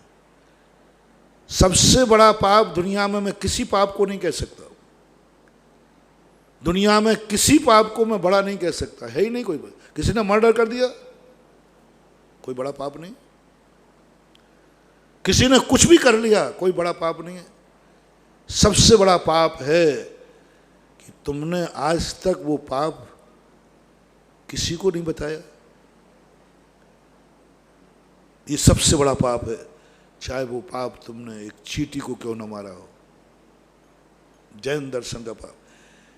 सबसे बड़ा पाप दुनिया में, मैं किसी पाप को नहीं कह सकता, दुनिया में किसी पाप को मैं बड़ा नहीं कह सकता, है ही नहीं कोई। किसी ने मर्डर कर दिया, कोई बड़ा पाप नहीं। किसी ने कुछ भी कर लिया, कोई बड़ा पाप नहीं है। सबसे बड़ा पाप है कि तुमने आज तक वो पाप किसी को नहीं बताया। ये सबसे बड़ा पाप है, चाहे वो पाप तुमने एक चींटी को क्यों न मारा हो। जैन दर्शन का पाप,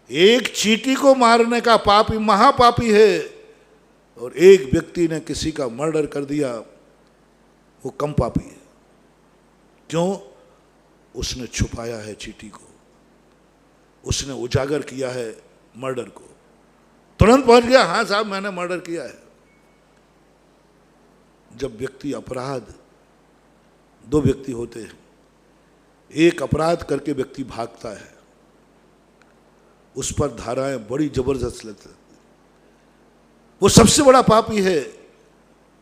एक चींटी को मारने का पाप ही महापापी है, और एक व्यक्ति ने किसी का मर्डर कर दिया वो कम पापी है। क्यों? उसने छुपाया है चींटी को, उसने उजागर किया है मर्डर को, तुरंत पहुंच गया, हाँ साहब मैंने मर्डर किया है। जब व्यक्ति अपराध, 2 व्यक्ति होते हैं, एक अपराध करके व्यक्ति भागता है, उस पर धाराएं बड़ी जबरदस्त लगती, वो सबसे बड़ा पापी है।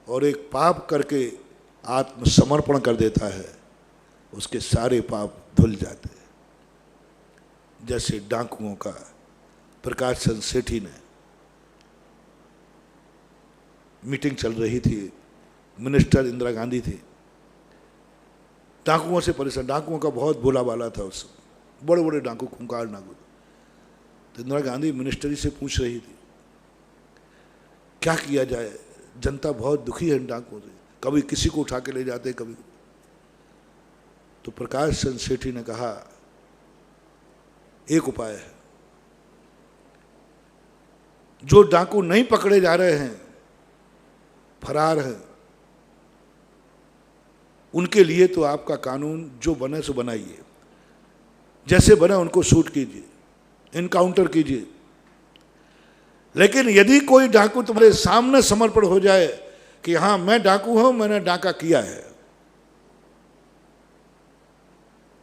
और एक पाप करके आत्मसमर्पण कर देता है, उसके सारे पाप धुल जाते हैं। जैसे डाकुओं का प्रकाश चंद्र सेठी ने, मीटिंग चल रही थी, मिनिस्टर इंदिरा गांधी थी, डाकुओं से परेशान, डाकुओं का बहुत बोलाबाला था उस समय, बड़े बड़े डाकू, खूंखार डाकू। तो इंदिरा गांधी मिनिस्टरी से पूछ रही थी क्या किया जाए, जनता बहुत दुखी है इन डाकुओं से, कभी किसी को उठा के ले जाते, कभी। तो प्रकाश चंद्र सेठी ने कहा एक उपाय है, जो डाकू नहीं पकड़े जा रहे हैं, फरार हैं, उनके लिए तो आपका कानून जो बने सो बनाइए, जैसे बने उनको शूट कीजिए, इनकाउंटर कीजिए। लेकिन यदि कोई डाकू तुम्हारे सामने समर्पण हो जाए कि हाँ मैं डाकू हूं, मैंने डाका किया है,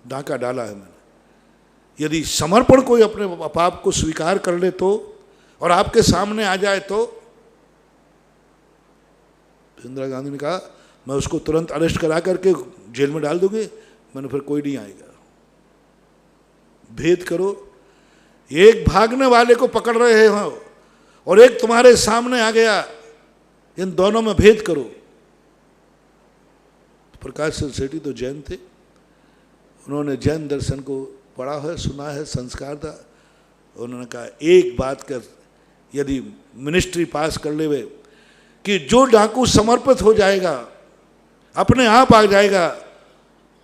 डाका डाला है मैंने, यदि समर्पण कोई अपने पाप को स्वीकार कर ले तो, और आपके सामने आ जाए तो इंदिरा गांधी ने कहा मैं उसको तुरंत अरेस्ट करा करके जेल में डाल दूंगी, मैंने फिर कोई नहीं आएगा। भेद करो, एक भागने वाले को पकड़ रहे हो और एक तुम्हारे सामने आ गया, इन दोनों में भेद करो। प्रकाश चंद्र सेठी तो जैन थे, उन्होंने जैन दर्शन को पढ़ा है, सुना है, संस्कार था। उन्होंने कहा एक बात कर, यदि मिनिस्ट्री पास कर ले कि जो डाकू समर्पित हो जाएगा, अपने आप आ जाएगा,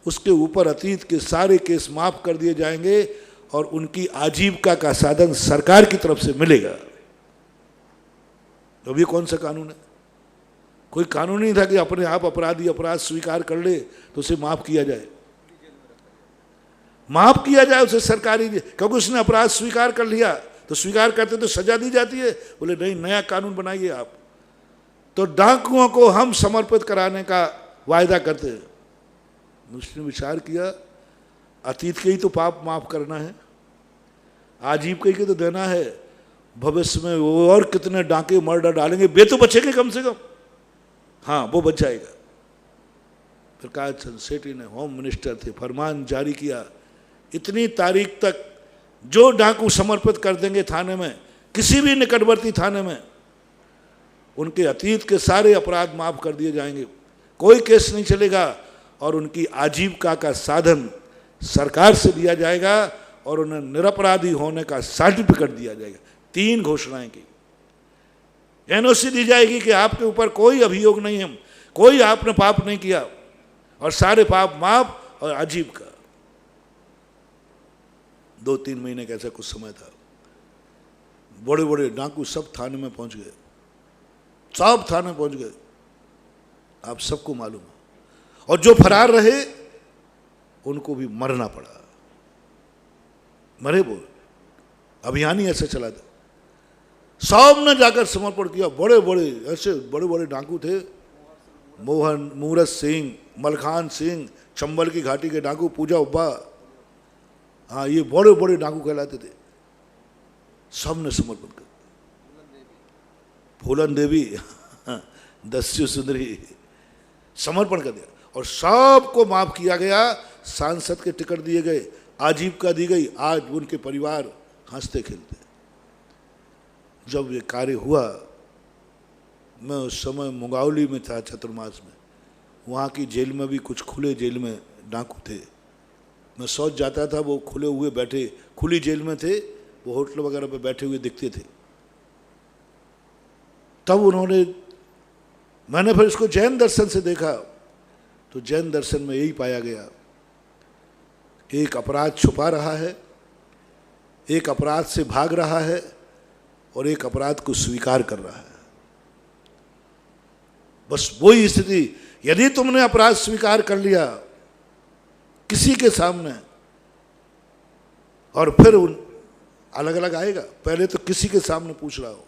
उसके ऊपर अतीत के सारे केस माफ कर दिए जाएंगे और उनकी आजीविका का साधन सरकार की तरफ से मिलेगा। अब ये कौन सा कानून है? कोई कानून नहीं था कि अपने आप अपराधी अपराध स्वीकार कर ले तो उसे माफ किया जाए, माफ किया जाए उसे सरकारी, क्योंकि उसने अपराध स्वीकार कर लिया तो स्वीकार करते तो सजा दी जाती है। बोले नहीं, नया कानून बनाइए आप। तो डाकुओं को हम समर्पित कराने का वायदा करते हैं। उसने विचार किया अतीत के ही तो पाप माफ करना है, आजीविका के तो देना है, भविष्य में वो और कितने डाके मर्डर डालेंगे, वे तो बचेंगे कम से कम, हाँ वो बच जाएगा। प्रकाश चंद्र सेठी ने होम मिनिस्टर थे, फरमान जारी किया इतनी तारीख तक जो डाकू समर्पित कर देंगे थाने में, किसी भी निकटवर्ती थाने में, उनके अतीत के सारे अपराध माफ कर दिए जाएंगे, कोई केस नहीं चलेगा और उनकी आजीविका का साधन सरकार से दिया जाएगा और उन्हें निरपराधी होने का सर्टिफिकेट दिया जाएगा। 3 घोषणाएं की। एनओसी दी जाएगी कि आपके ऊपर कोई अभियोग नहीं है, कोई आपने पाप नहीं किया और सारे पाप माफ और आजीविका। 2-3 महीने का ऐसा कुछ समय था। बड़े बड़े डाकू सब थाने में पहुंच गए, सब थाने पहुंच गए, आप सबको मालूम है। और जो फरार रहे उनको भी मरना पड़ा, मरे वो, अभियान ही ऐसे चला था। सब ने जाकर समर्पण किया। बड़े बड़े ऐसे बड़े बड़े डाकू थे, मोहन, मूरत सिंह, मलखान सिंह, चंबल की घाटी के डाकू, पूजा उब्बा, हाँ ये बड़े बड़े डाकू कहलाते थे। सब ने समर्पण कर, फूलन देवी, दस्यु सुंदरी, समर्पण कर दिया और सबको माफ किया गया। सांसद के टिकट दिए गए, आजीविका दी गई। आज उनके परिवार हंसते खेलते। जब ये कार्य हुआ, मैं उस समय मुंगावली में था चतुर्मास में, वहाँ की जेल में भी कुछ खुले जेल में डाकू थे। मैं सोच जाता था वो खुले हुए बैठे, खुली जेल में थे, वो होटल वगैरह पे बैठे हुए दिखते थे। तब उन्होंने, मैंने फिर इसको जैन दर्शन से देखा तो जैन दर्शन में यही पाया गया, एक अपराध छुपा रहा है, एक अपराध से भाग रहा है और एक अपराध को स्वीकार कर रहा है। बस वही स्थिति, यदि तुमने अपराध स्वीकार कर लिया किसी के सामने और फिर उन अलग अलग आएगा, पहले तो किसी के सामने पूछ रहा हो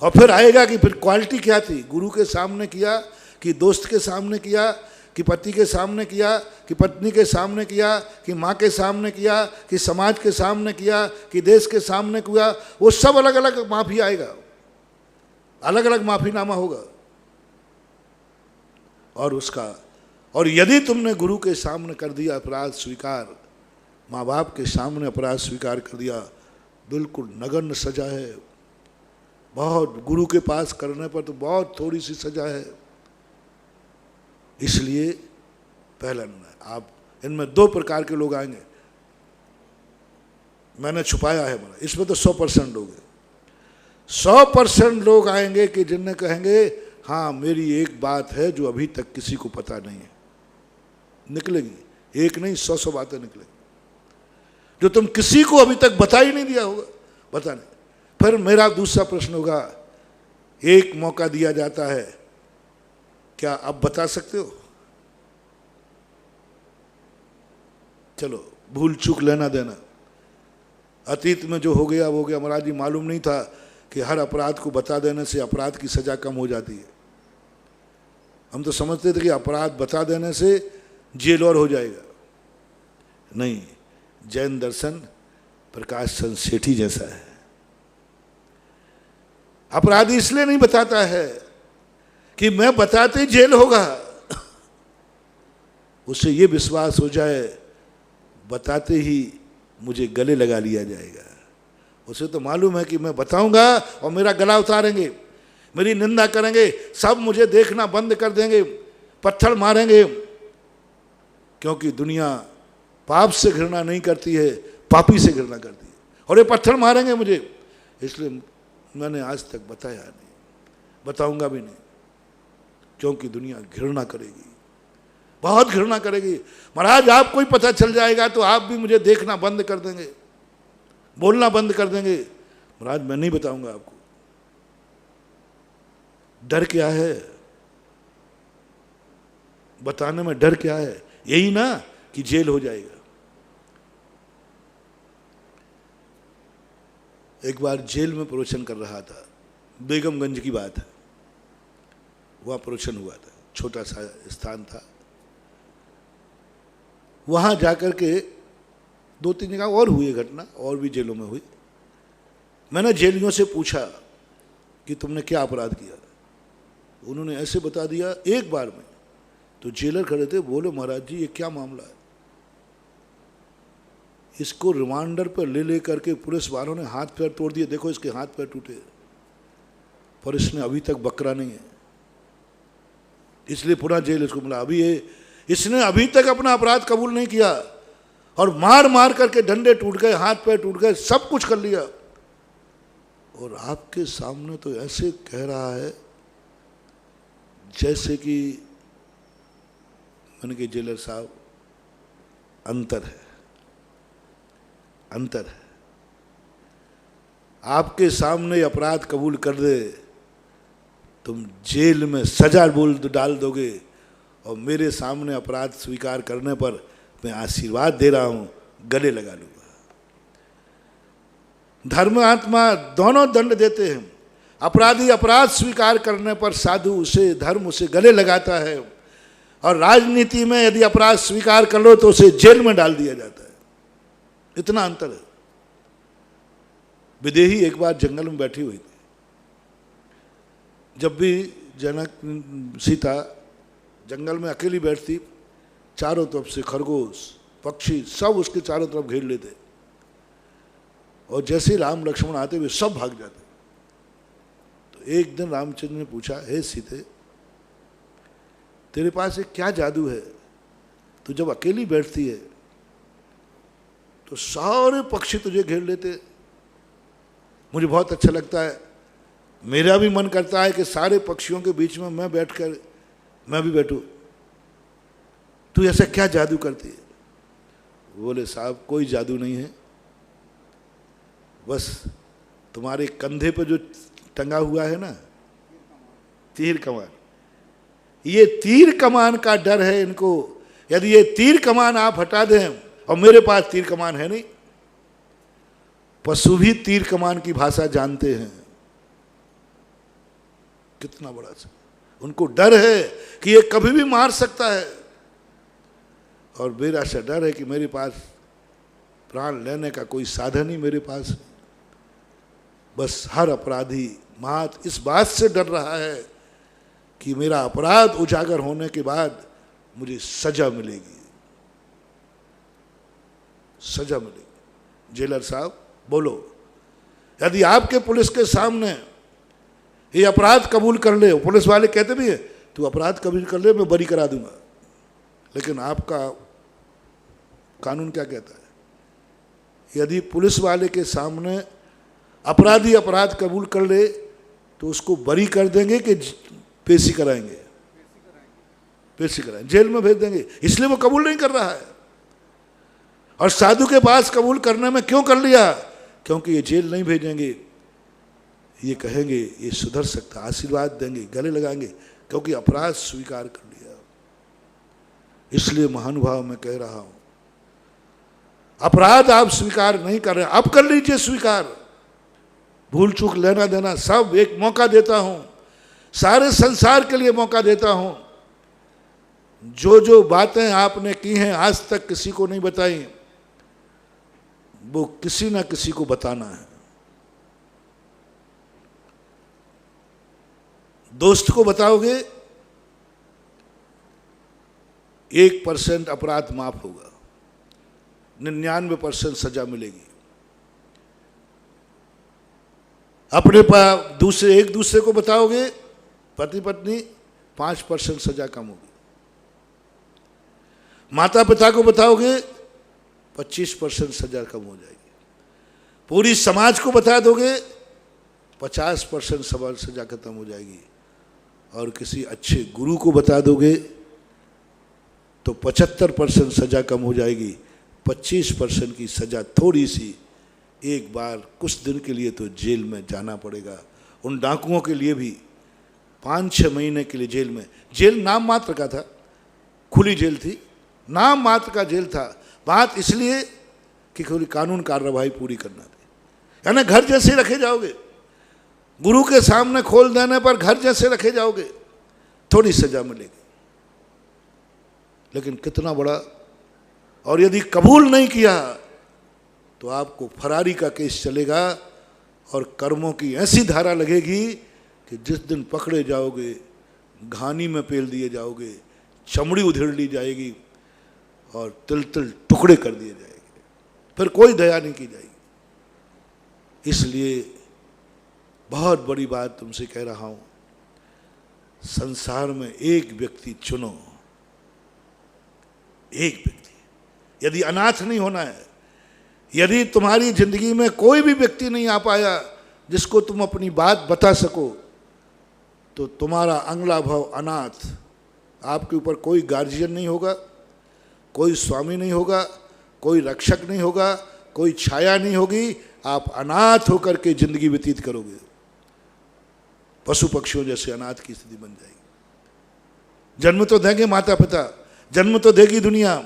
और फिर आएगा कि फिर क्वालिटी क्या थी, गुरु के सामने किया कि दोस्त के सामने किया कि पति के सामने किया कि पत्नी के सामने किया कि माँ के सामने किया कि समाज के सामने किया कि देश के सामने किया, वो सब अलग अलग माफी आएगा, अलग अलग माफीनामा होगा। और उसका, और यदि तुमने गुरु के सामने कर दिया अपराध स्वीकार, माँ बाप के सामने अपराध स्वीकार कर दिया, बिल्कुल नगण्य सजा है। बहुत, गुरु के पास करने पर तो बहुत थोड़ी सी सजा है। इसलिए पहला निर्णय, आप इनमें 2 प्रकार के लोग आएंगे, मैंने छुपाया है बड़ा, इसमें तो 100% लोग हैं। 100% लोग आएंगे कि जिनने कहेंगे हाँ मेरी एक बात है जो अभी तक किसी को पता नहीं है, निकलेगी, एक नहीं 100 बातें निकलेगी जो तुम किसी को अभी तक बता ही नहीं दिया होगा, बता नहीं। फिर मेरा दूसरा प्रश्न होगा, एक मौका दिया जाता है, क्या आप बता सकते हो? चलो भूल चूक लेना देना, अतीत में जो हो गया वो हो गया। महाराज जी मालूम नहीं था कि हर अपराध को बता देने से अपराध की सजा कम हो जाती है। हम तो समझते थे कि अपराध बता देने से जेल और हो जाएगा। नहीं, जैन दर्शन प्रकाश चंद्र सेठी जैसा है। अपराधी इसलिए नहीं बताता है कि मैं बताते ही जेल होगा, उसे ये विश्वास हो जाए बताते ही मुझे गले लगा लिया जाएगा। उसे तो मालूम है कि मैं बताऊंगा और मेरा गला उतारेंगे, मेरी निंदा करेंगे, सब मुझे देखना बंद कर देंगे, पत्थर मारेंगे, क्योंकि दुनिया पाप से घृणा नहीं करती है, पापी से घृणा करती है, और ये पत्थर मारेंगे मुझे। इसलिए मैंने आज तक बताया नहीं, बताऊंगा भी नहीं, क्योंकि दुनिया घृणा करेगी, बहुत घृणा करेगी। महाराज आपको ही पता चल जाएगा तो आप भी मुझे देखना बंद कर देंगे, बोलना बंद कर देंगे। महाराज मैं नहीं बताऊंगा आपको। डर क्या है? बताने में डर क्या है? यही ना कि जेल हो जाएगा। एक बार जेल में प्रवचन कर रहा था, बेगमगंज की बात है, वहां प्रवचन हुआ था, छोटा सा स्थान था। वहां जाकर के 2-3 जगह और हुई घटना, और भी जेलों में हुई। मैंने जेलियों से पूछा कि तुमने क्या अपराध किया? उन्होंने ऐसे बता दिया एक बार में। तो जेलर खड़े थे, बोले महाराज जी ये क्या मामला है? इसको रिमांडर पर ले करके पुलिस वालों ने हाथ पैर तोड़ दिए, देखो इसके हाथ पैर टूटे, पर इसने अभी तक बकरा नहीं है, इसलिए पुनः जेल इसको मिला। अभी ये इसने अभी तक अपना अपराध कबूल नहीं किया, और मार मार करके डंडे टूट गए, हाथ पैर टूट गए, सब कुछ कर लिया, और आपके सामने तो ऐसे कह रहा है जैसे कि मैंने कहा जेलर साहब अंतर है, अंतर है। आपके सामने अपराध कबूल कर दे, तुम जेल में सजा डाल दोगे, और मेरे सामने अपराध स्वीकार करने पर मैं आशीर्वाद दे रहा हूं, गले लगा लूंगा। धर्म आत्मा दोनों दंड देते हैं। अपराधी अपराध स्वीकार करने पर साधु उसे, धर्म उसे गले लगाता है, और राजनीति में यदि अपराध स्वीकार कर लो तो उसे जेल में डाल दिया जाता है। इतना अंतर है। विदेही एक बार जंगल में बैठी हुई थी। जब भी जनक सीता जंगल में अकेली बैठती, चारों तरफ से खरगोश पक्षी सब उसके चारों तरफ घेर लेते, और जैसे राम लक्ष्मण आते वे सब भाग जाते। तो एक दिन रामचंद्र ने पूछा, हे सीते तेरे पास एक क्या जादू है? तू जब अकेली बैठती है तो सारे पक्षी तुझे घेर लेते, मुझे बहुत अच्छा लगता है, मेरा भी मन करता है कि सारे पक्षियों के बीच में मैं बैठकर मैं भी बैठूं, तू ऐसा क्या जादू करती है? बोले साहब कोई जादू नहीं है, बस तुम्हारे कंधे पे जो टंगा हुआ है ना तीर कमान, ये तीर कमान का डर है इनको। यदि ये तीर कमान आप हटा दें, और मेरे पास तीर कमान है नहीं, पशु भी तीर कमान की भाषा जानते हैं। कितना बड़ा सा उनको डर है कि ये कभी भी मार सकता है, और मेरा सा डर है कि मेरे पास प्राण लेने का कोई साधन ही मेरे पास है। बस हर अपराधी मात इस बात से डर रहा है कि मेरा अपराध उजागर होने के बाद मुझे सजा मिलेगी, सजा मिलेगी। जेलर साहब बोलो, यदि आपके पुलिस के सामने ये अपराध कबूल कर ले, पुलिस वाले कहते भी है तू अपराध कबूल कर ले मैं बरी करा दूंगा, लेकिन आपका कानून क्या कहता है? यदि पुलिस वाले के सामने अपराधी अपराध कबूल कर ले तो उसको बरी कर देंगे कि पेशी कराएंगे? पेशी कराएं, जेल में भेज देंगे। इसलिए वो कबूल नहीं कर रहा है। और साधु के पास कबूल करने में क्यों कर लिया? क्योंकि ये जेल नहीं भेजेंगे, ये कहेंगे ये सुधर सकता, आशीर्वाद देंगे, गले लगाएंगे, क्योंकि अपराध स्वीकार कर लिया। इसलिए महानुभाव मैं कह रहा हूं, अपराध आप स्वीकार नहीं कर रहे, अब कर लीजिए स्वीकार। भूल चूक लेना देना सब एक मौका देता हूं, सारे संसार के लिए मौका देता हूं। जो जो बातें आपने की हैं आज तक किसी को नहीं बताई, वो किसी ना किसी को बताना है। दोस्त को बताओगे 1% अपराध माफ होगा, 99% सजा मिलेगी। अपने दूसरे एक दूसरे को बताओगे पति पत्नी 5% सजा कम होगी। माता पिता को बताओगे 25% सजा कम हो जाएगी। पूरी समाज को बता दोगे 50% सजा खत्म हो जाएगी। और किसी अच्छे गुरु को बता दोगे तो 75% सजा कम हो जाएगी। 25% की सजा थोड़ी सी, एक बार कुछ दिन के लिए तो जेल में जाना पड़ेगा। उन डाकुओं के लिए भी 5-6 महीने के लिए जेल में। जेल नाम मात्र का था, खुली जेल थी, नाम मात्र का जेल था। बात इसलिए कि कोई कानून कार्रवाई पूरी करना थी। यानी घर जैसे रखे जाओगे, गुरु के सामने खोल देने पर घर जैसे रखे जाओगे, थोड़ी सजा मिलेगी। लेकिन कितना बड़ा, और यदि कबूल नहीं किया तो आपको फरारी का केस चलेगा और कर्मों की ऐसी धारा लगेगी कि जिस दिन पकड़े जाओगे घानी में पेल दिए जाओगे, चमड़ी उधेड़ ली जाएगी और तिल तिल टुकड़े कर दिए जाएंगे, फिर कोई दया नहीं की जाएगी। इसलिए बहुत बड़ी बात तुमसे कह रहा हूं, संसार में एक व्यक्ति चुनो, एक व्यक्ति। यदि अनाथ नहीं होना है, यदि तुम्हारी जिंदगी में कोई भी व्यक्ति नहीं आ पाया जिसको तुम अपनी बात बता सको, तो तुम्हारा अगला भव अनाथ। आपके ऊपर कोई गार्जियन नहीं होगा, कोई स्वामी नहीं होगा, कोई रक्षक नहीं होगा, कोई छाया नहीं होगी। आप अनाथ होकर के जिंदगी व्यतीत करोगे। पशु पक्षियों जैसे अनाथ की स्थिति बन जाएगी। जन्म तो देंगे माता पिता, जन्म तो देगी दुनिया,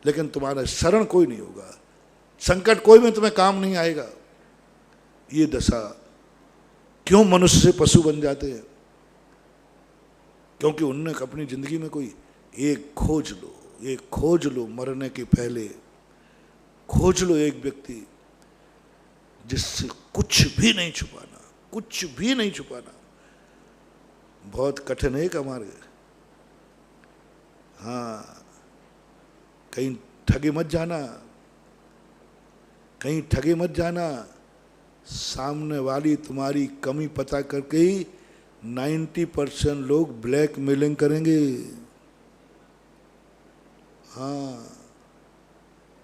लेकिन तुम्हारा शरण कोई नहीं होगा, संकट कोई में तुम्हें काम नहीं आएगा। ये दशा क्यों मनुष्य से पशु बन जाते हैं? क्योंकि उनने अपनी जिंदगी में कोई एक खोज लो, मरने के पहले खोज लो एक व्यक्ति जिससे कुछ भी नहीं छुपाना, कुछ भी नहीं छुपाना। बहुत कठिन है हमारे। हाँ, कहीं ठगे मत जाना, कहीं ठगे मत जाना। सामने वाली तुम्हारी कमी पता करके ही 90% लोग ब्लैक मेलिंग करेंगे। हाँ,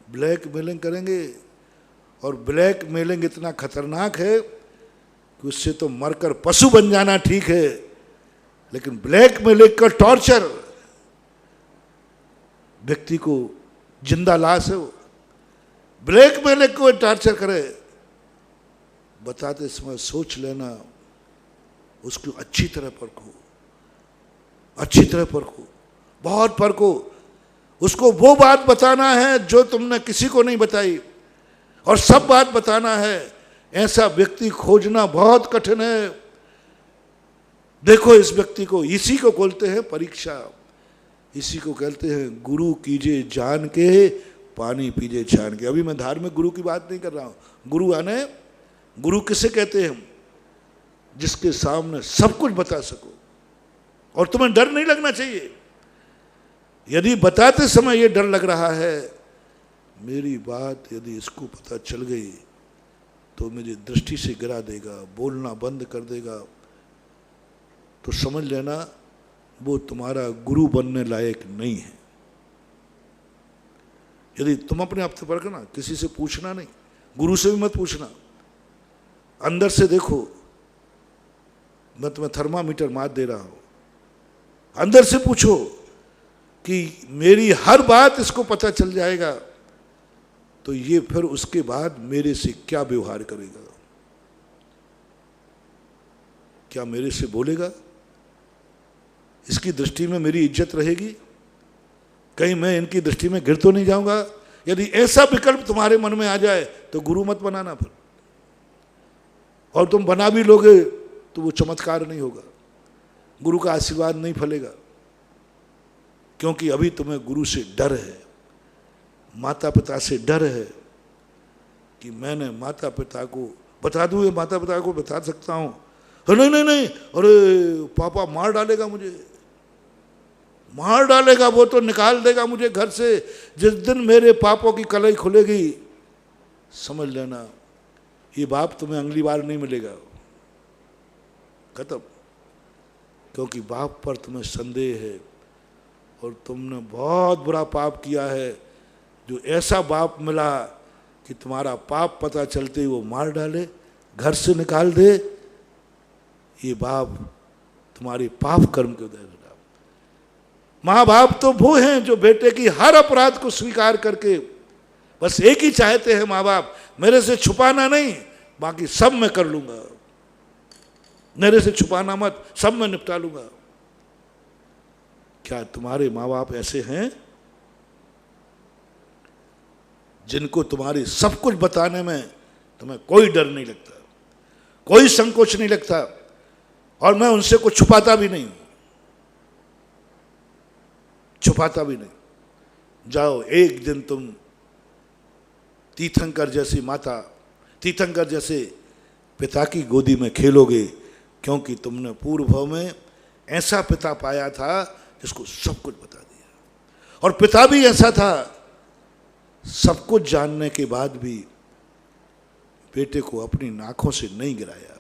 ब्लैक मेलिंग करेंगे। और ब्लैक मेलिंग इतना खतरनाक है कि उससे तो मरकर पशु बन जाना ठीक है, लेकिन ब्लैक मेलिंग का टॉर्चर, व्यक्ति को जिंदा लाश है वो, ब्लैक मेलिंग को टॉर्चर करे। बताते समय सोच लेना, उसको अच्छी तरह परखो, अच्छी तरह परखो, बहुत परखो। उसको वो बात बताना है जो तुमने किसी को नहीं बताई, और सब बात बताना है। ऐसा व्यक्ति खोजना बहुत कठिन है। देखो इस व्यक्ति को, इसी को बोलते हैं परीक्षा, इसी को कहते हैं गुरु कीजिए जान के, पानी पीजिए छान के। अभी मैं धार्मिक गुरु की बात नहीं कर रहा हूं। गुरु आने, गुरु किसे कहते हैं? जिसके सामने सब कुछ बता सको और तुम्हें डर नहीं लगना चाहिए। यदि बताते समय ये डर लग रहा है, मेरी बात यदि इसको पता चल गई तो मेरी दृष्टि से गिरा देगा, बोलना बंद कर देगा, तो समझ लेना वो तुम्हारा गुरु बनने लायक नहीं है। यदि तुम अपने आप से परखना, किसी से पूछना नहीं, गुरु से भी मत पूछना, अंदर से देखो। मैं तुम्हें थर्मामीटर मार दे रहा हूं, अंदर से पूछो कि मेरी हर बात इसको पता चल जाएगा, तो ये फिर उसके बाद मेरे से क्या व्यवहार करेगा, क्या मेरे से बोलेगा, इसकी दृष्टि में मेरी इज्जत रहेगी, कहीं मैं इनकी दृष्टि में गिर तो नहीं जाऊंगा। यदि ऐसा विकल्प तुम्हारे मन में आ जाए तो गुरु मत बनाना फिर, और तुम बना भी लोगे तो वो चमत्कार नहीं होगा, गुरु का आशीर्वाद नहीं फलेगा, क्योंकि अभी तुम्हें गुरु से डर है, माता पिता से डर है कि मैंने माता पिता को बता दूं, माता पिता को बता सकता हूं, नहीं नहीं नहीं, अरे पापा मार डालेगा मुझे, मार डालेगा, वो तो निकाल देगा मुझे घर से, जिस दिन मेरे पापों की कलई खुलेगी समझ लेना ये बाप तुम्हें अगली बार नहीं मिलेगा, खत्म। क्योंकि बाप पर तुम्हें संदेह है और तुमने बहुत बुरा पाप किया है, जो ऐसा बाप मिला कि तुम्हारा पाप पता चलते ही वो मार डाले, घर से निकाल दे, ये बाप तुम्हारे पाप कर्म के उदय। माँ बाप तो वो हैं जो बेटे की हर अपराध को स्वीकार करके बस एक ही चाहते हैं, माँ बाप मेरे से छुपाना नहीं, बाकी सब मैं कर लूंगा, मेरे से छुपाना मत, सब मैं निपटा लूंगा। क्या तुम्हारे माँ बाप ऐसे हैं जिनको तुम्हारे सब कुछ बताने में तुम्हें कोई डर नहीं लगता, कोई संकोच नहीं लगता, और मैं उनसे कुछ छुपाता भी नहीं, छुपाता भी नहीं। जाओ एक दिन तुम तीर्थंकर जैसी माता, तीर्थंकर जैसे पिता की गोदी में खेलोगे, क्योंकि तुमने पूर्व भाव में ऐसा पिता पाया था जिसको सब कुछ बता दिया, और पिता भी ऐसा था, सब कुछ जानने के बाद भी बेटे को अपनी नाकों से नहीं गिराया।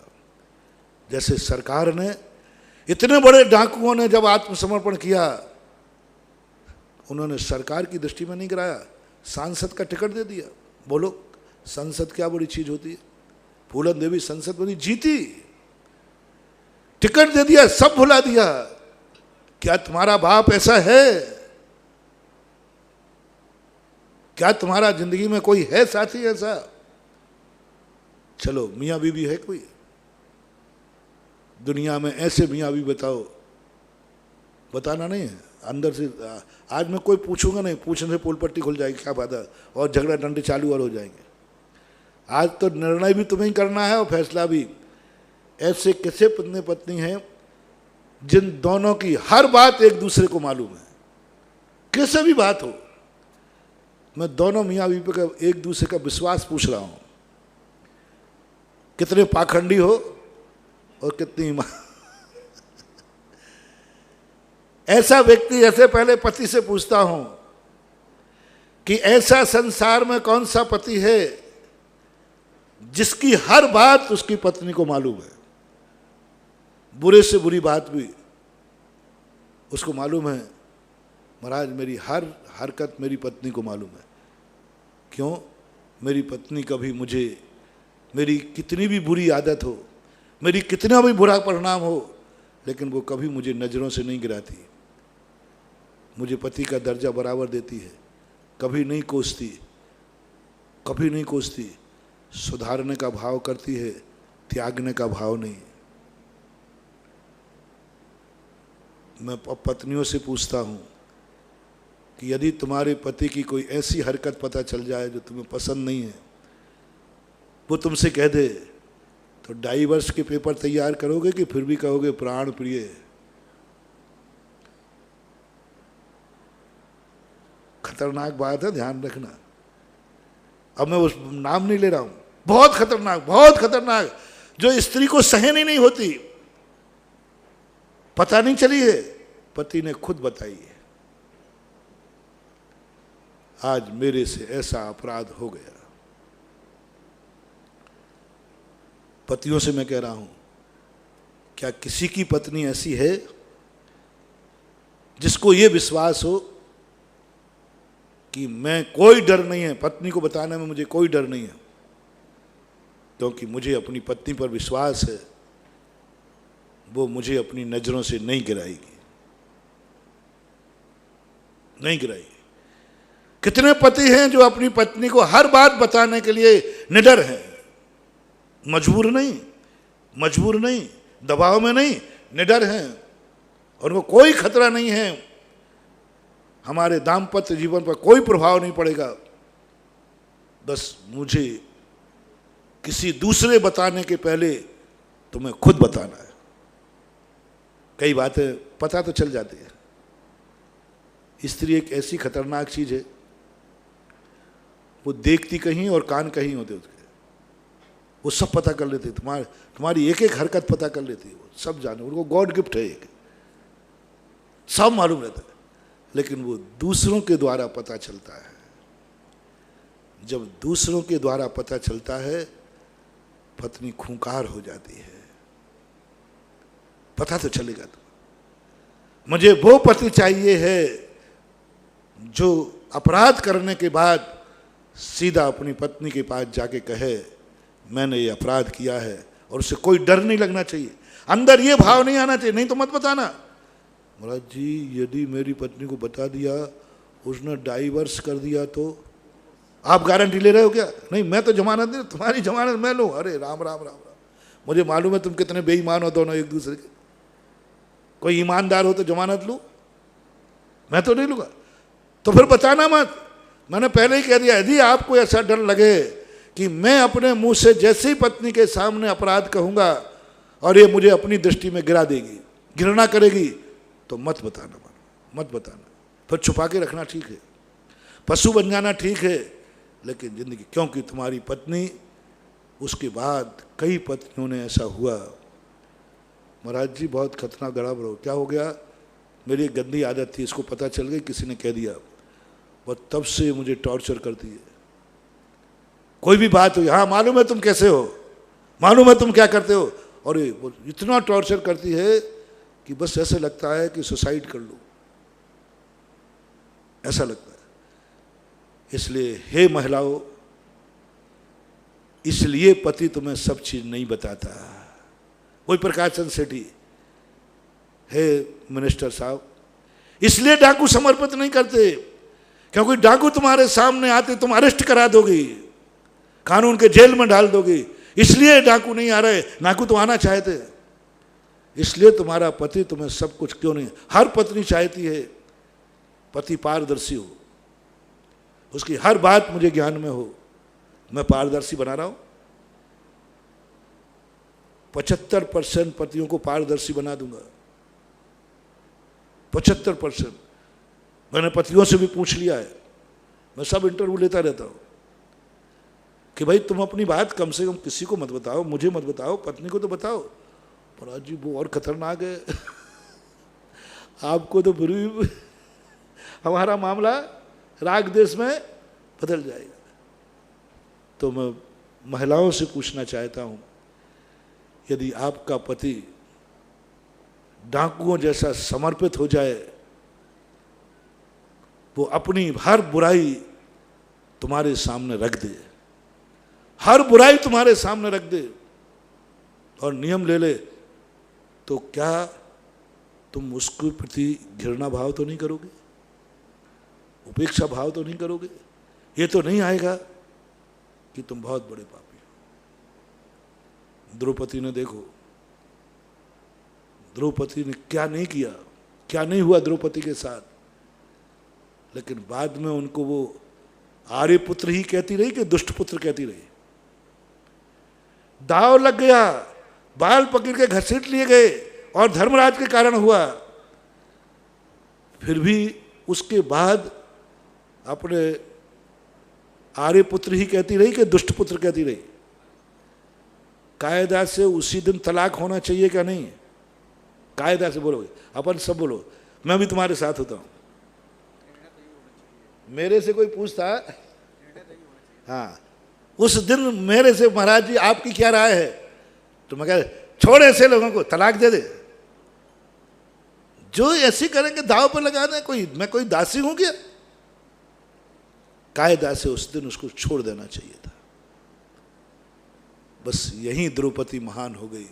जैसे सरकार ने, इतने बड़े डाकुओं ने जब आत्मसमर्पण किया, उन्होंने सरकार की दृष्टि में नहीं गिराया, सांसद का टिकट दे दिया। बोलो संसद क्या बड़ी चीज होती है, फूलन देवी संसद बनी, जीती, टिकट दे दिया, सब भुला दिया। क्या तुम्हारा बाप ऐसा है? क्या तुम्हारा जिंदगी में कोई है साथी ऐसा? चलो मियाँ बीबी है कोई दुनिया में ऐसे मियाँ बीबी? बताओ, बताना नहीं है अंदर से। आज मैं कोई पूछूंगा नहीं, पूछने से पोल पट्टी खुल जाएगी, क्या फायदा, और झगड़ा डंडे चालू और हो जाएंगे। आज तो निर्णय भी तुम्हें ही करना है और फैसला भी। ऐसे कैसे पत्नी पत्नी हैं जिन दोनों की हर बात एक दूसरे को मालूम है, कैसे भी बात हो। मैं दोनों मियाँ बीवी का एक दूसरे का विश्वास पूछ रहा हूँ, कितने पाखंडी हो और कितनी ईमान। ऐसा व्यक्ति, ऐसे पहले पति से पूछता हूं कि ऐसा संसार में कौन सा पति है जिसकी हर बात उसकी पत्नी को मालूम है, बुरे से बुरी बात भी उसको मालूम है। महाराज मेरी हर हरकत मेरी पत्नी को मालूम है। क्यों? मेरी पत्नी कभी मुझे, मेरी कितनी भी बुरी आदत हो, मेरी कितना भी बुरा परिणाम हो, लेकिन वो कभी मुझे नज़रों से नहीं गिराती, मुझे पति का दर्जा बराबर देती है, कभी नहीं कोसती, कभी नहीं कोसती, सुधारने का भाव करती है, त्यागने का भाव नहीं। मैं पत्नियों से पूछता हूँ कि यदि तुम्हारे पति की कोई ऐसी हरकत पता चल जाए जो तुम्हें पसंद नहीं है, वो तुमसे कह दे, तो डाइवर्स के पेपर तैयार करोगे कि फिर भी कहोगे प्राण प्रिय? खतरनाक बात है, ध्यान रखना। अब मैं उस नाम नहीं ले रहा हूं, बहुत खतरनाक, बहुत खतरनाक, जो स्त्री को सहन ही नहीं होती, पता नहीं चली है, पति ने खुद बताई है, आज मेरे से ऐसा अपराध हो गया। पतियों से मैं कह रहा हूं, क्या किसी की पत्नी ऐसी है जिसको ये विश्वास हो कि मैं, कोई डर नहीं है, पत्नी को बताने में मुझे कोई डर नहीं है, क्योंकि मुझे अपनी पत्नी पर विश्वास है, वो मुझे अपनी नजरों से नहीं गिराएगी। नहीं गिराई। कितने पति हैं जो अपनी पत्नी को हर बात बताने के लिए निडर हैं, मजबूर नहीं, दबाव में नहीं, निडर हैं, और उनको कोई खतरा नहीं है, हमारे दाम्पत्य जीवन पर कोई प्रभाव नहीं पड़ेगा, बस मुझे किसी दूसरे बताने के पहले तुम्हें खुद बताना है। कई बातें पता तो चल जाती है। स्त्री एक ऐसी खतरनाक चीज है, वो देखती कहीं और कान कहीं होते उसके, वो सब पता कर लेती है, तुम्हारी एक एक हरकत पता कर लेती है, वो सब जाने, उनको गॉड गिफ्ट है, एक सब मालूम रहता है। लेकिन वो दूसरों के द्वारा पता चलता है। जब दूसरों के द्वारा पता चलता है, पत्नी खूंखार हो जाती है। पता तो चलेगा तो मुझे वो पति चाहिए है जो अपराध करने के बाद सीधा अपनी पत्नी के पास जाके कहे मैंने ये अपराध किया है, और उसे कोई डर नहीं लगना चाहिए, अंदर ये भाव नहीं आना चाहिए, नहीं तो मत बताना। महाराज जी यदि मेरी पत्नी को बता दिया, उसने डाइवर्स कर दिया तो आप गारंटी ले रहे हो क्या? नहीं, मैं तो जमानत नहीं, तुम्हारी जमानत मैं लूं। अरे राम राम राम राम, मुझे मालूम है तुम कितने बेईमान हो दोनों एक दूसरे के। कोई ईमानदार हो तो जमानत लूं, मैं तो नहीं लूंगा। तो फिर बताना मत। मैंने पहले ही कह दिया, यदि आपको ऐसा डर लगे कि मैं अपने मुंह से जैसे ही पत्नी के सामने अपराध कहूंगा और ये मुझे अपनी दृष्टि में गिरा देगी, घृणा करेगी, तो मत बताना, मत बताना। फिर छुपा के रखना ठीक है, पशु बन जाना ठीक है, लेकिन जिंदगी, क्योंकि तुम्हारी पत्नी, उसके बाद कई पत्नियों ने ऐसा हुआ, महाराज जी बहुत खतरनाक गड़बड़ हो, क्या हो गया, मेरी एक गंदी आदत थी, इसको पता चल गई, किसी ने कह दिया, वह तब से मुझे टॉर्चर करती है। कोई भी बात हुई, हाँ मालूम है तुम कैसे हो, मालूम है तुम क्या करते हो, और ये इतना टॉर्चर करती है कि बस ऐसे लगता है कि सुसाइड कर लो, ऐसा लगता है। इसलिए हे महिलाओं, इसलिए पति तुम्हें सब चीज नहीं बताता। वही प्रकाश चंद्र सेठी, हे मिनिस्टर साहब, इसलिए डाकू समर्पित नहीं करते, क्योंकि डाकू तुम्हारे सामने आते तुम अरेस्ट करा दोगी, कानून के जेल में डाल दोगी, इसलिए डाकू नहीं आ रहे। डाकू तो आना चाहते, इसलिए तुम्हारा पति तुम्हें सब कुछ क्यों नहीं। हर पत्नी चाहती है पति पारदर्शी हो, उसकी हर बात मुझे ज्ञान में हो। मैं पारदर्शी बना रहा हूं, 75% पतियों को पारदर्शी बना दूंगा, 75%। मैंने पतियों से भी पूछ लिया है, मैं सब इंटरव्यू लेता रहता हूं कि भाई तुम अपनी बात कम से कम किसी को मत बताओ, मुझे मत बताओ, पत्नी को तो बताओ। महाराज जी वो और खतरनाक है आपको तो फिर भी हमारा मामला राग देश में बदल जाएगा। तो मैं महिलाओं से पूछना चाहता हूं, यदि आपका पति डाकुओं जैसा समर्पित हो जाए, वो अपनी हर बुराई तुम्हारे सामने रख दे, हर बुराई तुम्हारे सामने रख दे और नियम ले ले, तो क्या तुम उसके प्रति घृणा भाव तो नहीं करोगे, उपेक्षा भाव तो नहीं करोगे? ये तो नहीं आएगा कि तुम बहुत बड़े पापी हो। द्रौपदी ने देखो, द्रौपदी ने क्या नहीं किया, क्या नहीं हुआ द्रौपदी के साथ, लेकिन बाद में उनको वो आर्यपुत्र ही कहती रही कि दुष्ट पुत्र कहती रही। दाव लग गया, बाल पकड़ के घसीट लिए गए और धर्मराज के कारण हुआ। फिर भी उसके बाद अपने आर्यपुत्र ही कहती रही कि दुष्ट पुत्र कहती रही। कायदा से उसी दिन तलाक होना चाहिए क्या नहीं? कायदा से बोलोगे, अपन सब बोलो, मैं भी तुम्हारे साथ होता हूं। मेरे से कोई पूछता, हाँ उस दिन मेरे से महाराज जी आपकी क्या राय है, तो मैं कह छोड़ ऐसे लोगों को, तलाक दे दे। जो ऐसी करेंगे दाव पर लगाना, मैं कोई दासी हूं क्या? कायदा से उस दिन उसको छोड़ देना चाहिए था। बस यही द्रौपदी महान हो गई,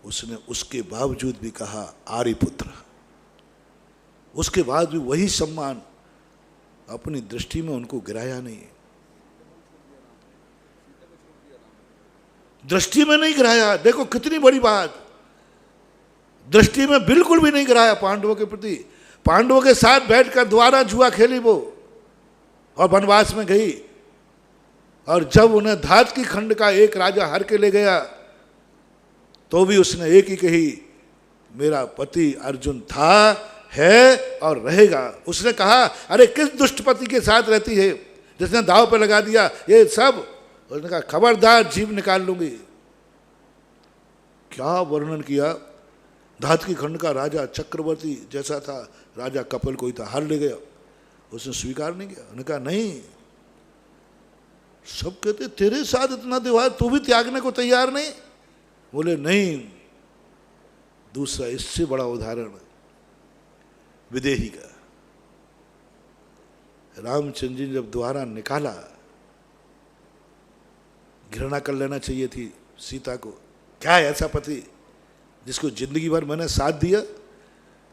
उसने उसके बावजूद भी कहा आर्यपुत्र। उसके बाद भी वही सम्मान, अपनी दृष्टि में उनको गिराया नहीं, दृष्टि में नहीं गिराया। देखो कितनी बड़ी बात, दृष्टि में बिल्कुल भी नहीं गिराया पांडवों के प्रति। पांडवों के साथ बैठकर दोबारा जुआ खेली वो और वनवास में गई। और जब उन्हें धात की खंड का एक राजा हर के ले गया तो भी उसने एक ही कही, मेरा पति अर्जुन था, है और रहेगा। उसने कहा, अरे किस दुष्ट पति के साथ रहती है जिसने दाव पे लगा दिया ये सब। उसने कहा, खबरदार जीव निकाल लूंगी। क्या वर्णन किया, धात की खंड का राजा चक्रवर्ती जैसा था, राजा कपिल कोई था, हर ले गया। उसने स्वीकार नहीं किया। उन्होंने कहा नहीं, सब कहते तेरे साथ इतना व्यवहार, तू भी त्यागने को तैयार नहीं। बोले नहीं। दूसरा इससे बड़ा उदाहरण विदेही का, रामचंद्र जी ने जब द्वारा निकाला, घृणा कर लेना चाहिए थी सीता को। क्या है ऐसा पति जिसको जिंदगी भर मैंने साथ दिया,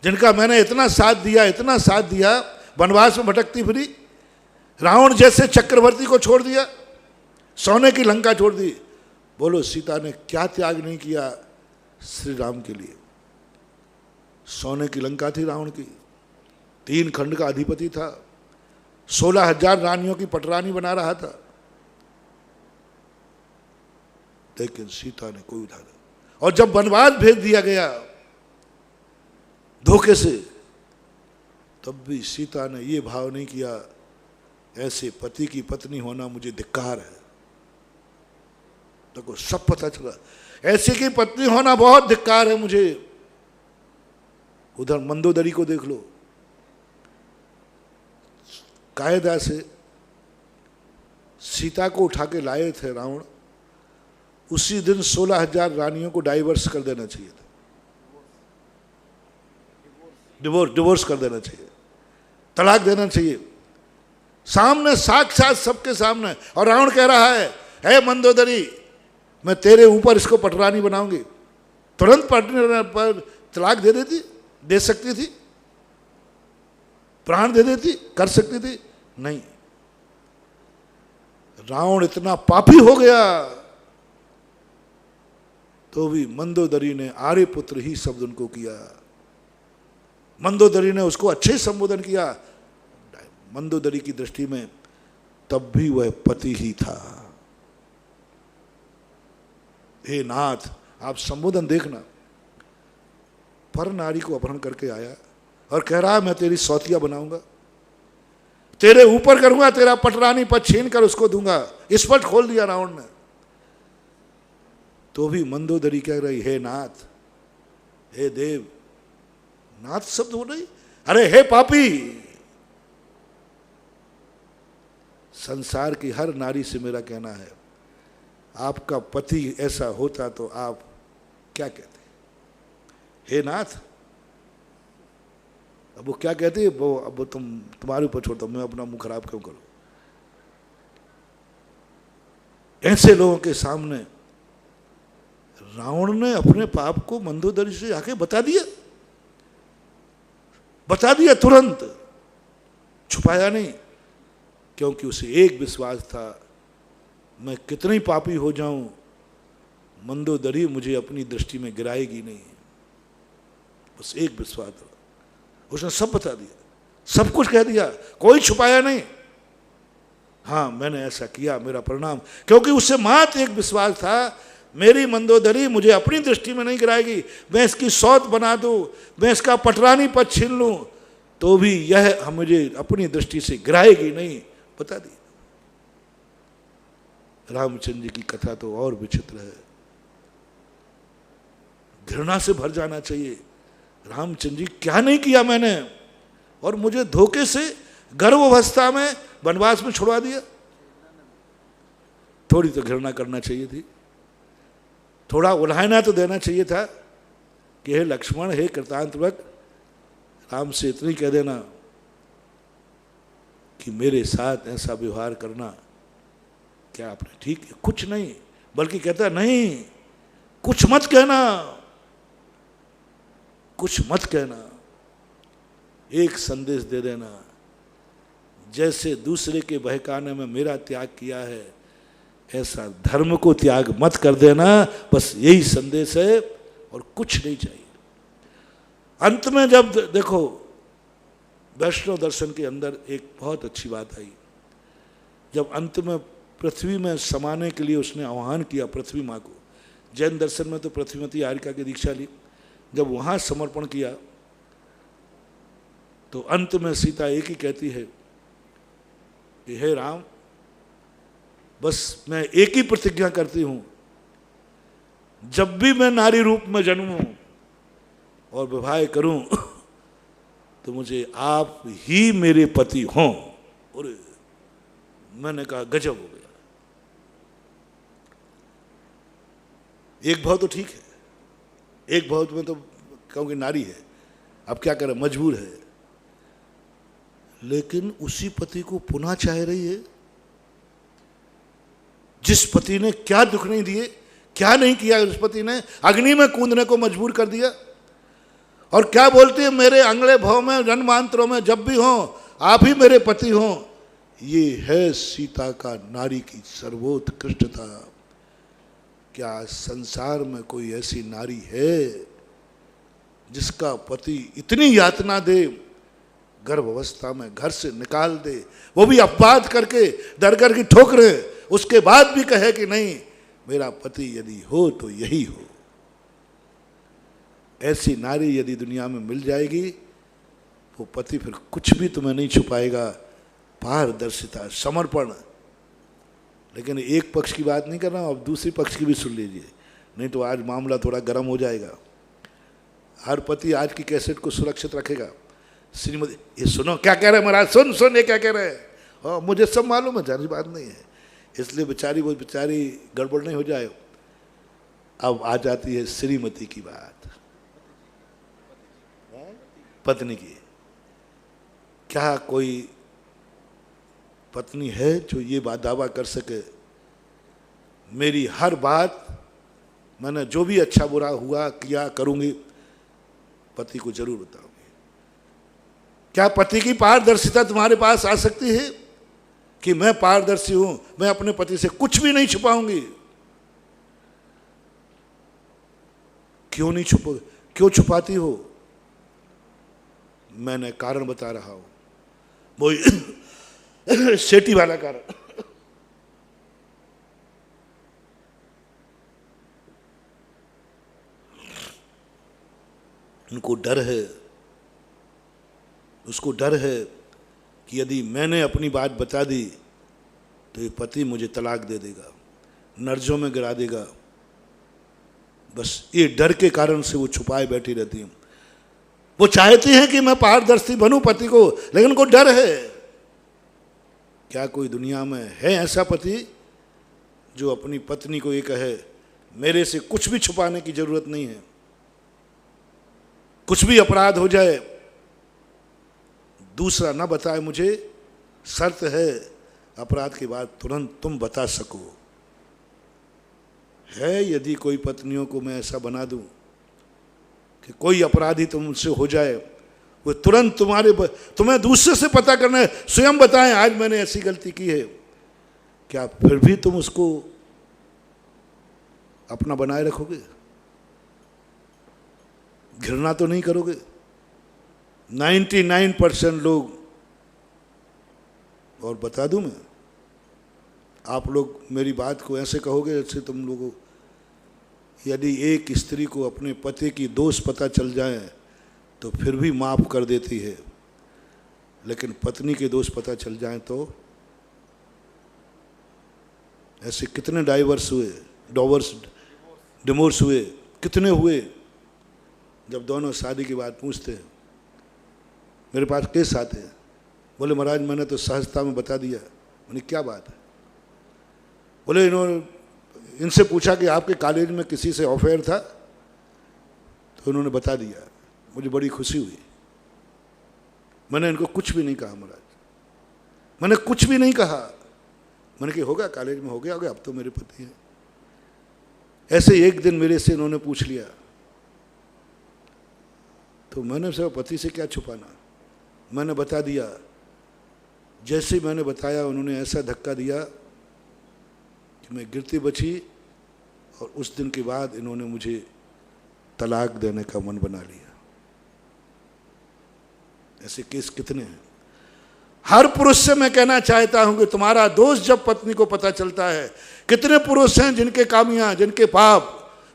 जिनका मैंने इतना साथ दिया, वनवास में भटकती फिरी, रावण जैसे चक्रवर्ती को छोड़ दिया, सोने की लंका छोड़ दी। बोलो सीता ने क्या त्याग नहीं किया श्री राम के लिए। सोने की लंका थी रावण की, 3 खंड का अधिपति था, 16,000 रानियों की पटरानी बना रहा था, लेकिन सीता ने कोई उधार। और जब वनवास भेज दिया गया धोखे से, तब भी सीता ने ये भाव नहीं किया, ऐसे पति की पत्नी होना मुझे धिक्कार है। देखो सब पता चला, ऐसे की पत्नी होना बहुत धिक्कार है मुझे। उधर मंदोदरी को देख लो, कायदा से सीता को उठा के लाए थे रावण, उसी दिन 16,000 रानियों को डाइवर्स कर देना चाहिए था, डिवोर्स कर देना चाहिए, तलाक देना चाहिए, सामने साक्षात सबके सामने। और रावण कह रहा है मंदोदरी, मैं तेरे ऊपर इसको पटरानी बनाऊंगी। तुरंत पटने पर तलाक दे देती, दे सकती थी, प्राण दे देती, कर सकती थी, नहीं। रावण इतना पापी हो गया तो भी मंदोदरी ने आर्य पुत्र ही शब्द उनको किया। मंदोदरी ने उसको अच्छे संबोधन किया। मंदोदरी की दृष्टि में तब भी वह पति ही था। हे नाथ, आप संबोधन देखना। पर नारी को अपहरण करके आया और कह रहा है मैं तेरी सौतिया बनाऊंगा, तेरे ऊपर करूंगा, तेरा पटरानी पद छीन कर उसको दूंगा। स्पष्ट खोल दिया रावण ने। तो भी मंदोदरी कह रही, हे नाथ, हे देव। नाथ शब्द हो रही, अरे हे पापी। संसार की हर नारी से मेरा कहना है, आपका पति ऐसा होता तो आप क्या कहते? हे नाथ। अब वो क्या कहती है, वो अब तुम्हारे ऊपर छोड़ता हूं, मैं अपना मुंह खराब क्यों करूं। ऐसे लोगों के सामने रावण ने अपने पाप को मंदोदरी से आके बता दिया तुरंत, छुपाया नहीं, क्योंकि उसे एक विश्वास था, मैं कितनी पापी हो जाऊं, मंदोदरी मुझे अपनी दृष्टि में गिराएगी नहीं। बस एक विश्वास था, उसने सब बता दिया, सब कुछ कह दिया, कोई छुपाया नहीं। हाँ मैंने ऐसा किया, मेरा परिणाम, क्योंकि उससे मात्र एक विश्वास था, मेरी मंदोदरी मुझे अपनी दृष्टि में नहीं गिराएगी। मैं इसकी सौत बना दूं, मैं इसका पटरानी पद छीन लूं, तो भी यह मुझे अपनी दृष्टि से गिराएगी नहीं, बता दी। रामचंद्र जी की कथा तो और विचित्र है, घृणा से भर जाना चाहिए। रामचंद्र जी क्या नहीं किया मैंने, और मुझे धोखे से गर्भावस्था में वनवास में छुड़वा दिया। थोड़ी तो घृणा करना चाहिए थी, थोड़ा उल्हाना तो देना चाहिए था कि हे लक्ष्मण, हे कृतांतवक, राम से इतनी कह देना कि मेरे साथ ऐसा व्यवहार करना क्या आपने ठीक है? कुछ नहीं, बल्कि कहता नहीं, कुछ मत कहना, कुछ मत कहना। एक संदेश दे देना, जैसे दूसरे के बहकाने में मेरा त्याग किया है, ऐसा धर्म को त्याग मत कर देना। बस यही संदेश है और कुछ नहीं चाहिए। अंत में जब देखो, वैष्णव दर्शन के अंदर एक बहुत अच्छी बात आई, जब अंत में पृथ्वी में समाने के लिए उसने आह्वान किया पृथ्वी माँ को। जैन दर्शन में तो पृथ्वीमती हारिका की दीक्षा ली, जब वहाँ समर्पण किया तो अंत में सीता एक ही कहती है कि हे राम, बस मैं एक ही प्रतिज्ञा करती हूँ, जब भी मैं नारी रूप में जन्मूं और विवाह करूं तो मुझे आप ही मेरे पति हों। और मैंने कहा गजब हो गया। एक भाव तो ठीक है, एक भाव में तो कहूँगी नारी है, अब क्या करें, मजबूर है, लेकिन उसी पति को पुनः चाह रही है जिस पति ने क्या दुख नहीं दिए, क्या नहीं किया। उस पति ने अग्नि में कूदने को मजबूर कर दिया। और क्या बोलती है, मेरे अगले भाव में जन्मांतरों में जब भी हो आप ही मेरे पति हो। ये है सीता का नारी की सर्वोत्कृष्टता। क्या संसार में कोई ऐसी नारी है जिसका पति इतनी यातना दे, गर्भ अवस्था में घर से निकाल दे, वो भी अपवाद करके दर कर की ठोकरे, उसके बाद भी कहे कि नहीं, मेरा पति यदि हो तो यही हो। ऐसी नारी यदि दुनिया में मिल जाएगी, वो पति फिर कुछ भी तुम्हें नहीं छुपाएगा। पारदर्शिता, समर्पण। लेकिन एक पक्ष की बात नहीं कर रहा हूं, अब दूसरी पक्ष की भी सुन लीजिए, नहीं तो आज मामला थोड़ा गर्म हो जाएगा। हर पति आज की कैसेट को सुरक्षित रखेगा। श्रीमती, ये सुनो क्या कह रहे हैं महाराज, सुन सुन ये क्या कह रहे हैं। हाँ, मुझे सब मालूम है, जारी बात नहीं है, इसलिए बेचारी वो बेचारी गड़बड़ नहीं हो जाए। अब आ जाती है श्रीमती की बात, पत्नी की। क्या कोई पत्नी है जो ये दावा कर सके, मेरी हर बात, मैंने जो भी अच्छा बुरा हुआ किया करूंगी, पति को जरूर बताऊंगी। क्या पति की पारदर्शिता तुम्हारे पास आ सकती है कि मैं पारदर्शी हूं, मैं अपने पति से कुछ भी नहीं छुपाऊंगी? क्यों छुपाती हो? मैंने कारण बता रहा हूं, वो सेठी वाला कारण। उनको डर है, उसको डर है कि यदि मैंने अपनी बात बता दी तो ये पति मुझे तलाक दे देगा, नर्जों में गिरा देगा। बस ये डर के कारण से वो छुपाए बैठी रहती हैं। वो चाहती हैं कि मैं पारदर्शी बनूं पति को, लेकिन उनको डर है। क्या कोई दुनिया में है ऐसा पति जो अपनी पत्नी को ये कहे, मेरे से कुछ भी छुपाने की जरूरत नहीं है, कुछ भी अपराध हो जाए दूसरा ना बताए मुझे, शर्त है अपराध के बाद तुरंत तुम बता सको। है यदि कोई पत्नियों को मैं ऐसा बना दूं कि कोई अपराधी तुमसे हो जाए, वो तुरंत तुम्हें दूसरे से पता करना है, स्वयं बताएं आज मैंने ऐसी गलती की है, क्या फिर भी तुम उसको अपना बनाए रखोगे? घृणा तो नहीं करोगे? 99% लोग, और बता दूं मैं, आप लोग मेरी बात को ऐसे कहोगे जैसे तुम लोगों, यदि एक स्त्री को अपने पति की दोष पता चल जाए तो फिर भी माफ कर देती है, लेकिन पत्नी के दोष पता चल जाए तो ऐसे कितने डिवोर्स हुए, कितने हुए? जब दोनों शादी की बात पूछते हैं, मेरे पास केस आते हैं, बोले महाराज मैंने तो सहजता में बता दिया। मैंने क्या बात है? बोले इनसे पूछा कि आपके कॉलेज में किसी से अफेयर था, तो उन्होंने बता दिया। मुझे बड़ी खुशी हुई। मैंने इनको कुछ भी नहीं कहा महाराज, मैंने कुछ भी नहीं कहा। मैंने कहा होगा कॉलेज में, हो गया होगा, अब तो मेरे पति हैं। ऐसे एक दिन मेरे से इन्होंने पूछ लिया, तो मैंने सब पति से क्या छुपाना, मैंने बता दिया। जैसे ही मैंने बताया उन्होंने ऐसा धक्का दिया कि मैं गिरती बची, और उस दिन के बाद इन्होंने मुझे तलाक देने का मन बना लिया। ऐसे केस कितने हैं। हर पुरुष से मैं कहना चाहता हूं कि तुम्हारा दोष जब पत्नी को पता चलता है, कितने पुरुष हैं जिनके कामियां, जिनके पाप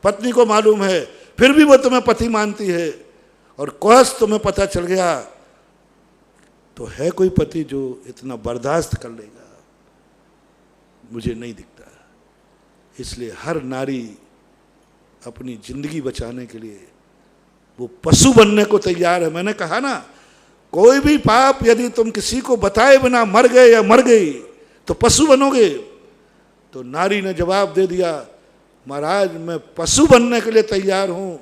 पत्नी को मालूम है, फिर भी वो तुम्हें पति मानती है, और कोस तुम्हें पता चल गया, तो है कोई पति जो इतना बर्दाश्त कर लेगा? मुझे नहीं दिखता। इसलिए हर नारी अपनी जिंदगी बचाने के लिए वो पशु बनने को तैयार है। मैंने कहा ना, कोई भी पाप यदि तुम किसी को बताए बिना मर गए या मर गई तो पशु बनोगे। तो नारी ने जवाब दे दिया, महाराज मैं पशु बनने के लिए तैयार हूं,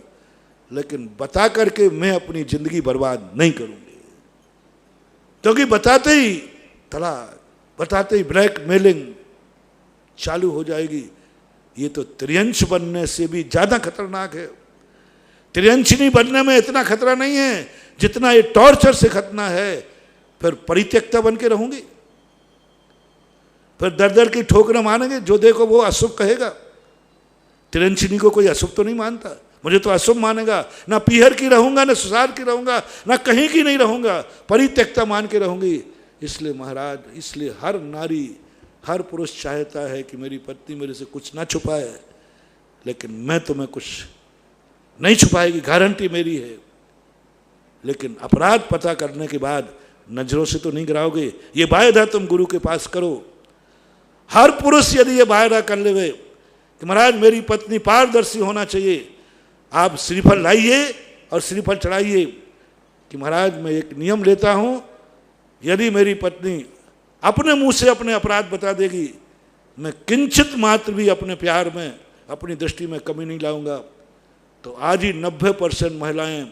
लेकिन बता करके मैं अपनी जिंदगी बर्बाद नहीं करूंगी। क्योंकि बताते ही तलाक, बताते ही ब्लैकमेलिंग चालू हो जाएगी। ये तो त्रियंश बनने से भी ज्यादा खतरनाक है। त्रियंशिनी बनने में इतना खतरा नहीं है जितना ये टॉर्चर से खतरा है। फिर परित्यक्ता बन के रहूंगी, फिर दर दर की ठोकरें मानेंगे, जो देखो वो अशुभ कहेगा। त्रियंशिनी को कोई अशुभ तो नहीं मानता, मुझे तो अशुभ मानेगा। ना पीहर की रहूंगा, ना सुसार की रहूंगा, ना कहीं की नहीं रहूंगा, परित्यक्ता मान के रहूंगी। इसलिए महाराज, इसलिए हर नारी, हर पुरुष चाहता है कि मेरी पत्नी मेरे से कुछ ना छुपाए, लेकिन मैं तुम्हें कुछ नहीं छुपाएगी, गारंटी मेरी है। लेकिन अपराध पता करने के बाद नजरों से तो नहीं गिराओगे। ये वायदा तुम गुरु के पास करो। हर पुरुष यदि ये वायदा कर लेवे कि महाराज मेरी पत्नी पारदर्शी होना चाहिए, आप श्रीफल लाइए और श्रीफल चढ़ाइए कि महाराज मैं एक नियम लेता हूं, यदि मेरी पत्नी अपने मुंह से अपने अपराध बता देगी, मैं किंचित मात्र भी अपने प्यार में, अपनी दृष्टि में कमी नहीं लाऊंगा। तो आज ही 90% महिलाएं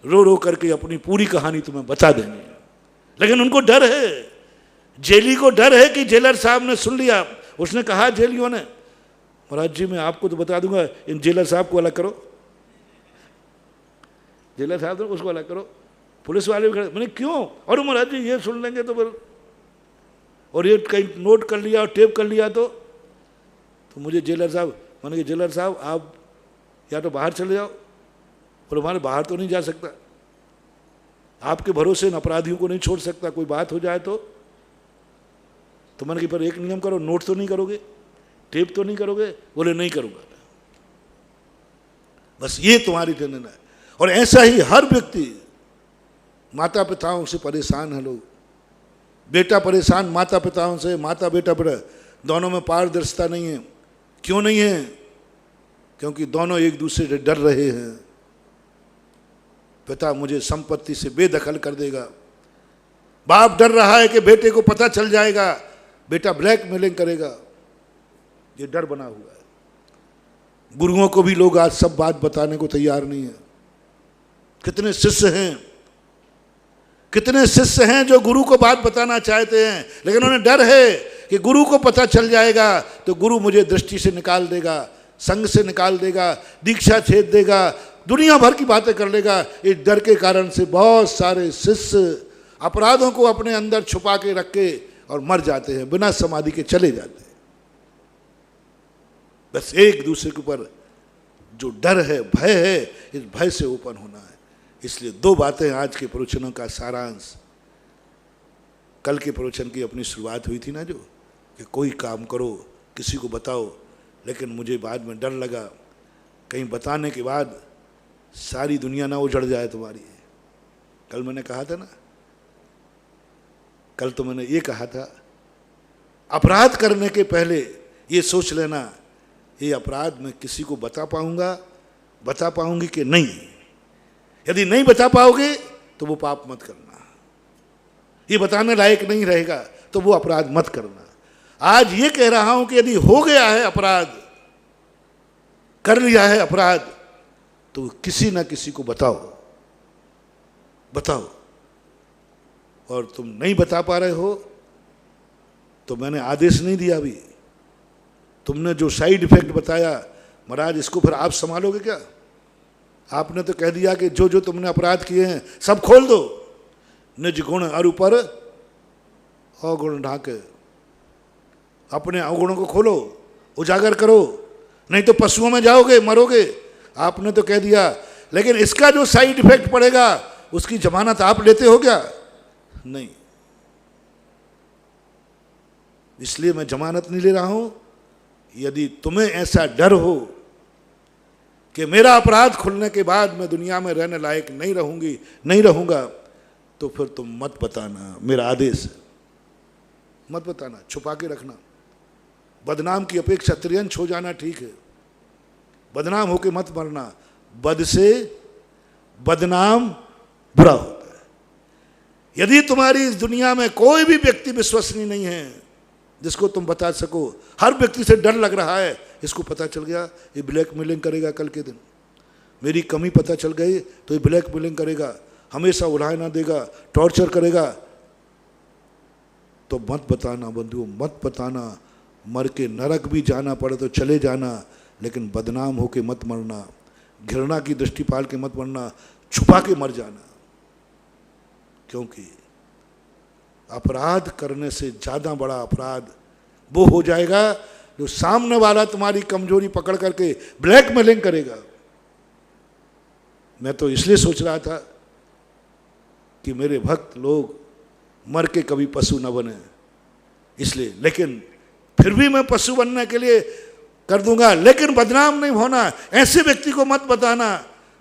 रो रो करके अपनी पूरी कहानी तुम्हें बता देंगी। लेकिन उनको डर है, जेली को डर है कि जेलर साहब ने सुन लिया। उसने कहा जेलियों ने, महाराज जी मैं आपको तो बता दूंगा, इन जेलर साहब को अलग करो, जेलर साहब तो उसको अलग करो, पुलिस वाले भी खड़े। मैंने क्यों? और महाराज जी ये सुन लेंगे तो फिर, और ये कहीं नोट कर लिया और टेप कर लिया तो मुझे जेलर साहब, मैंने कहा जेलर साहब आप या तो बाहर चले जाओ, और हमारे बाहर तो नहीं जा सकता, आपके भरोसे इन अपराधियों को नहीं छोड़ सकता, कोई बात हो जाए तो मैंने कहा पर एक नियम करो, नोट तो नहीं करोगे, टेप तो नहीं करोगे? बोले नहीं करूंगा। बस ये तुम्हारी टेंशन है। और ऐसा ही हर व्यक्ति, माता पिताओं से परेशान है लोग, बेटा परेशान माता पिताओं से, माता बेटा पर दोनों में पारदर्शिता नहीं है। क्यों नहीं है? क्योंकि दोनों एक दूसरे से डर रहे हैं। पिता मुझे संपत्ति से बेदखल कर देगा, बाप डर रहा है कि बेटे को पता चल जाएगा, बेटा ब्लैकमेलिंग करेगा, ये डर बना हुआ है। गुरुओं को भी लोग आज सब बात बताने को तैयार नहीं है। कितने शिष्य हैं जो गुरु को बात बताना चाहते हैं, लेकिन उन्हें डर है कि गुरु को पता चल जाएगा तो गुरु मुझे दृष्टि से निकाल देगा, संग से निकाल देगा, दीक्षा छेद देगा, दुनिया भर की बातें कर लेगा। इस डर के कारण से बहुत सारे शिष्य अपराधों को अपने अंदर छुपा के रख के और मर जाते हैं, बिना समाधि के चले जाते हैं। बस एक दूसरे के ऊपर जो डर है, भय है, इस भय से ओपन होना है। इसलिए दो बातें आज के प्रवचनों का सारांश। कल के प्रवचन की अपनी शुरुआत हुई थी ना, जो कि कोई काम करो, किसी को बताओ, लेकिन मुझे बाद में डर लगा कहीं बताने के बाद सारी दुनिया ना उजड़ जाए तुम्हारी। कल मैंने कहा था ना, कल तो मैंने ये कहा था, अपराध करने के पहले ये सोच लेना, ये अपराध मैं किसी को बता पाऊंगी कि नहीं। यदि नहीं बता पाओगे तो वो पाप मत करना, ये बताने लायक नहीं रहेगा तो वो अपराध मत करना। आज ये कह रहा हूं कि यदि हो गया है अपराध, कर लिया है अपराध, तो किसी ना किसी को बताओ। और तुम नहीं बता पा रहे हो तो मैंने आदेश नहीं दिया अभी। तुमने जो साइड इफेक्ट बताया, महाराज इसको फिर आप संभालोगे क्या? आपने तो कह दिया कि जो जो तुमने अपराध किए हैं सब खोल दो। निज गुण अरु पर अवगुण ढाके। अपने अवगुणों को खोलो, उजागर करो, नहीं तो पशुओं में जाओगे, मरोगे। आपने तो कह दिया, लेकिन इसका जो साइड इफेक्ट पड़ेगा उसकी जमानत आप लेते हो क्या? नहीं। इसलिए मैं जमानत नहीं ले रहा हूं। यदि तुम्हें ऐसा डर हो कि मेरा अपराध खुलने के बाद मैं दुनिया में रहने लायक नहीं रहूंगी, नहीं रहूंगा, तो फिर तुम मत बताना, मेरा आदेश है, मत बताना, छुपा के रखना। बदनाम की अपेक्षा त्रियंश हो जाना ठीक है। बदनाम होके मत मरना। बद से बदनाम बुरा होता है। यदि तुम्हारी इस दुनिया में कोई भी व्यक्ति विश्वसनीय नहीं है जिसको तुम बता सको, हर व्यक्ति से डर लग रहा है, इसको पता चल गया ये ब्लैकमेलिंग करेगा, कल के दिन मेरी कमी पता चल गई तो ये ब्लैकमेलिंग करेगा, हमेशा उड़ाना देगा, टॉर्चर करेगा, तो मत बताना बंधुओं, मत बताना। मर के नरक भी जाना पड़े तो चले जाना, लेकिन बदनाम होके मत मरना, घृणा की दृष्टि पाल के मत मरना, छुपा के मर जाना। क्योंकि अपराध करने से ज़्यादा बड़ा अपराध वो हो जाएगा जो सामने वाला तुम्हारी कमजोरी पकड़ करके ब्लैकमेलिंग करेगा। मैं तो इसलिए सोच रहा था कि मेरे भक्त लोग मर के कभी पशु न बने, इसलिए, लेकिन फिर भी मैं पशु बनने के लिए कर दूंगा, लेकिन बदनाम नहीं होना। ऐसे व्यक्ति को मत बताना